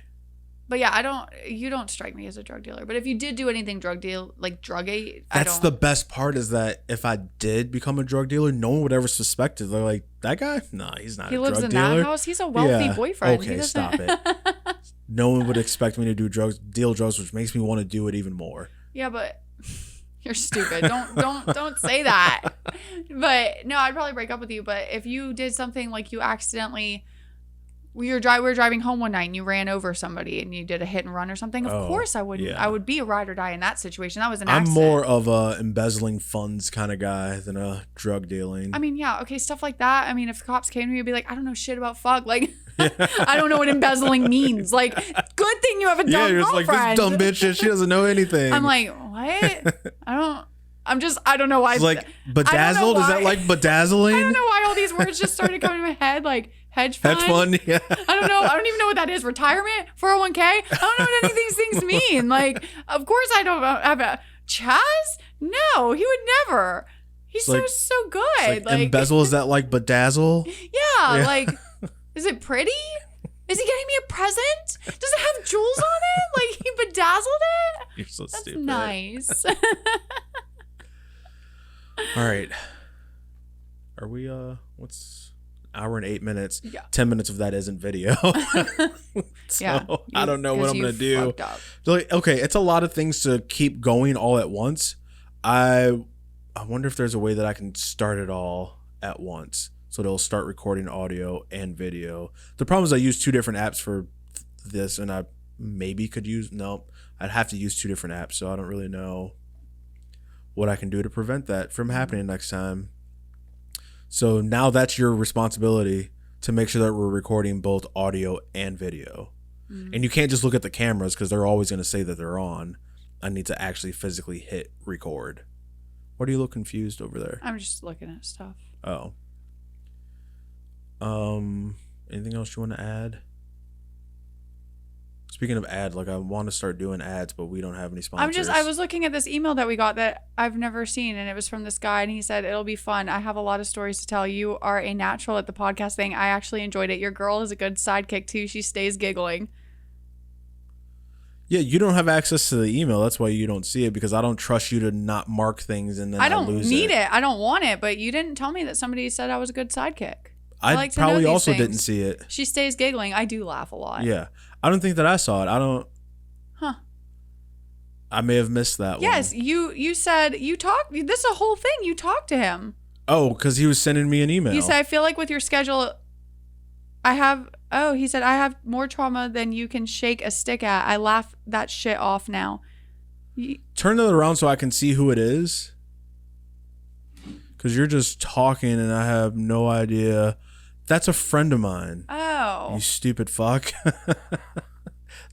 But yeah, you don't strike me as a drug dealer. But if you did do anything druggy, that's the best part is that if I did become a drug dealer, no one would ever suspect it. They're like, that guy? Nah, he's not a drug dealer. He lives in that house. He's a wealthy boyfriend. Okay, stop it. No one would expect me to deal drugs, which makes me want to do it even more. Yeah, but you're stupid. Don't say that. But no, I'd probably break up with you. But if you did something like you accidentally, we were driving home one night and you ran over somebody and you did a hit and run or something, of course I wouldn't. Yeah. I would be a ride or die in that situation. That was an accident. I'm more of a embezzling funds kind of guy than a drug dealing. I mean, yeah, okay, stuff like that. I mean, if the cops came to me, I'd be like, I don't know shit about fuck. Like, I don't know what embezzling means. Like, good thing you have a dumb girlfriend. Yeah, you're like, this dumb bitch, she doesn't know anything. I'm like, what? I don't know why. It's like, bedazzled? Is that like bedazzling? I don't know why all these words just started coming to my head. Like, hedge fund. Hedge fund, yeah. I don't know. I don't even know what that is. Retirement? 401k? I don't know what any of these things mean. Like, of course I don't have a Chaz? No, he would never. He's so good. Like, embezzle, is that like bedazzle? Yeah, like, is it pretty? Is he getting me a present? Does it have jewels on it? Like, he bedazzled it? You're so That's stupid. Nice. All right. Are we, what's hour and 8 minutes? Yeah. 10 minutes of that isn't video. So I don't know what I'm going to do. Like, okay, it's a lot of things to keep going all at once. I wonder if there's a way that I can start it all at once. So they'll start recording audio and video. The problem is I use 2 different apps for this, and I maybe could use, I'd have to use 2 different apps. So I don't really know what I can do to prevent that from happening next time. So now that's your responsibility to make sure that we're recording both audio and video. And you can't just look at the cameras because they're always going to say that they're on. I need to actually physically hit record. Why do you look confused over there? I'm just looking at stuff. Oh. Anything else you want to add? Speaking of ad, like I want to start doing ads, but we don't have any sponsors. I was looking at this email that we got that I've never seen, and it was from this guy, and he said, it'll be fun. I have a lot of stories to tell. You are a natural at the podcast thing. I actually enjoyed it. Your girl is a good sidekick too. She stays giggling. Yeah, you don't have access to the email. That's why you don't see it, because I don't trust you to not mark things and then I don't lose need it. I don't want it, but you didn't tell me that somebody said I was a good sidekick. I like to know probably these also things. didn't see it. She stays giggling. I do laugh a lot. Yeah. I don't think that I saw it. I don't. Huh. I may have missed that one. Yes, you said you talked. This is a whole thing. You talked to him. Oh, because he was sending me an email. You said, I feel like with your schedule, he said, I have more trauma than you can shake a stick at. I laugh that shit off now. Turn it around so I can see who it is. Because you're just talking and I have no idea. That's a friend of mine. Oh. You stupid fuck.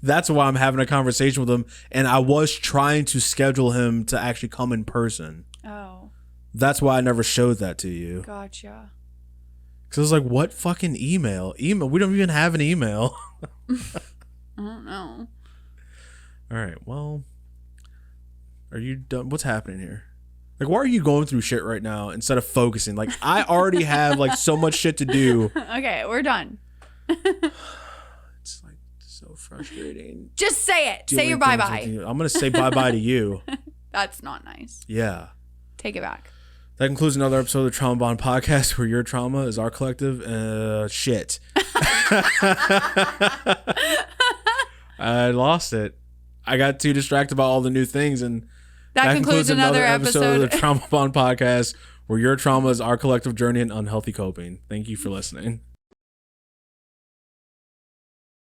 That's why I'm having a conversation with him. And I was trying to schedule him to actually come in person. Oh. That's why I never showed that to you. Gotcha. Because I was like, what fucking email? Email? We don't even have an email. I don't know. All right. Well, are you done? What's happening here? Like, why are you going through shit right now instead of focusing? Like, I already have like so much shit to do. Okay, we're done. It's like so frustrating. Just say it. Say your Doing things bye-bye. with you. I'm going to say bye-bye to you. That's not nice. Yeah. Take it back. That concludes another episode of the Trauma Bond Podcast, where your trauma is our collective shit. I lost it. I got too distracted about all the new things, and that concludes another episode of the Trauma Bond Podcast, where your trauma is our collective journey in unhealthy coping. Thank you for listening.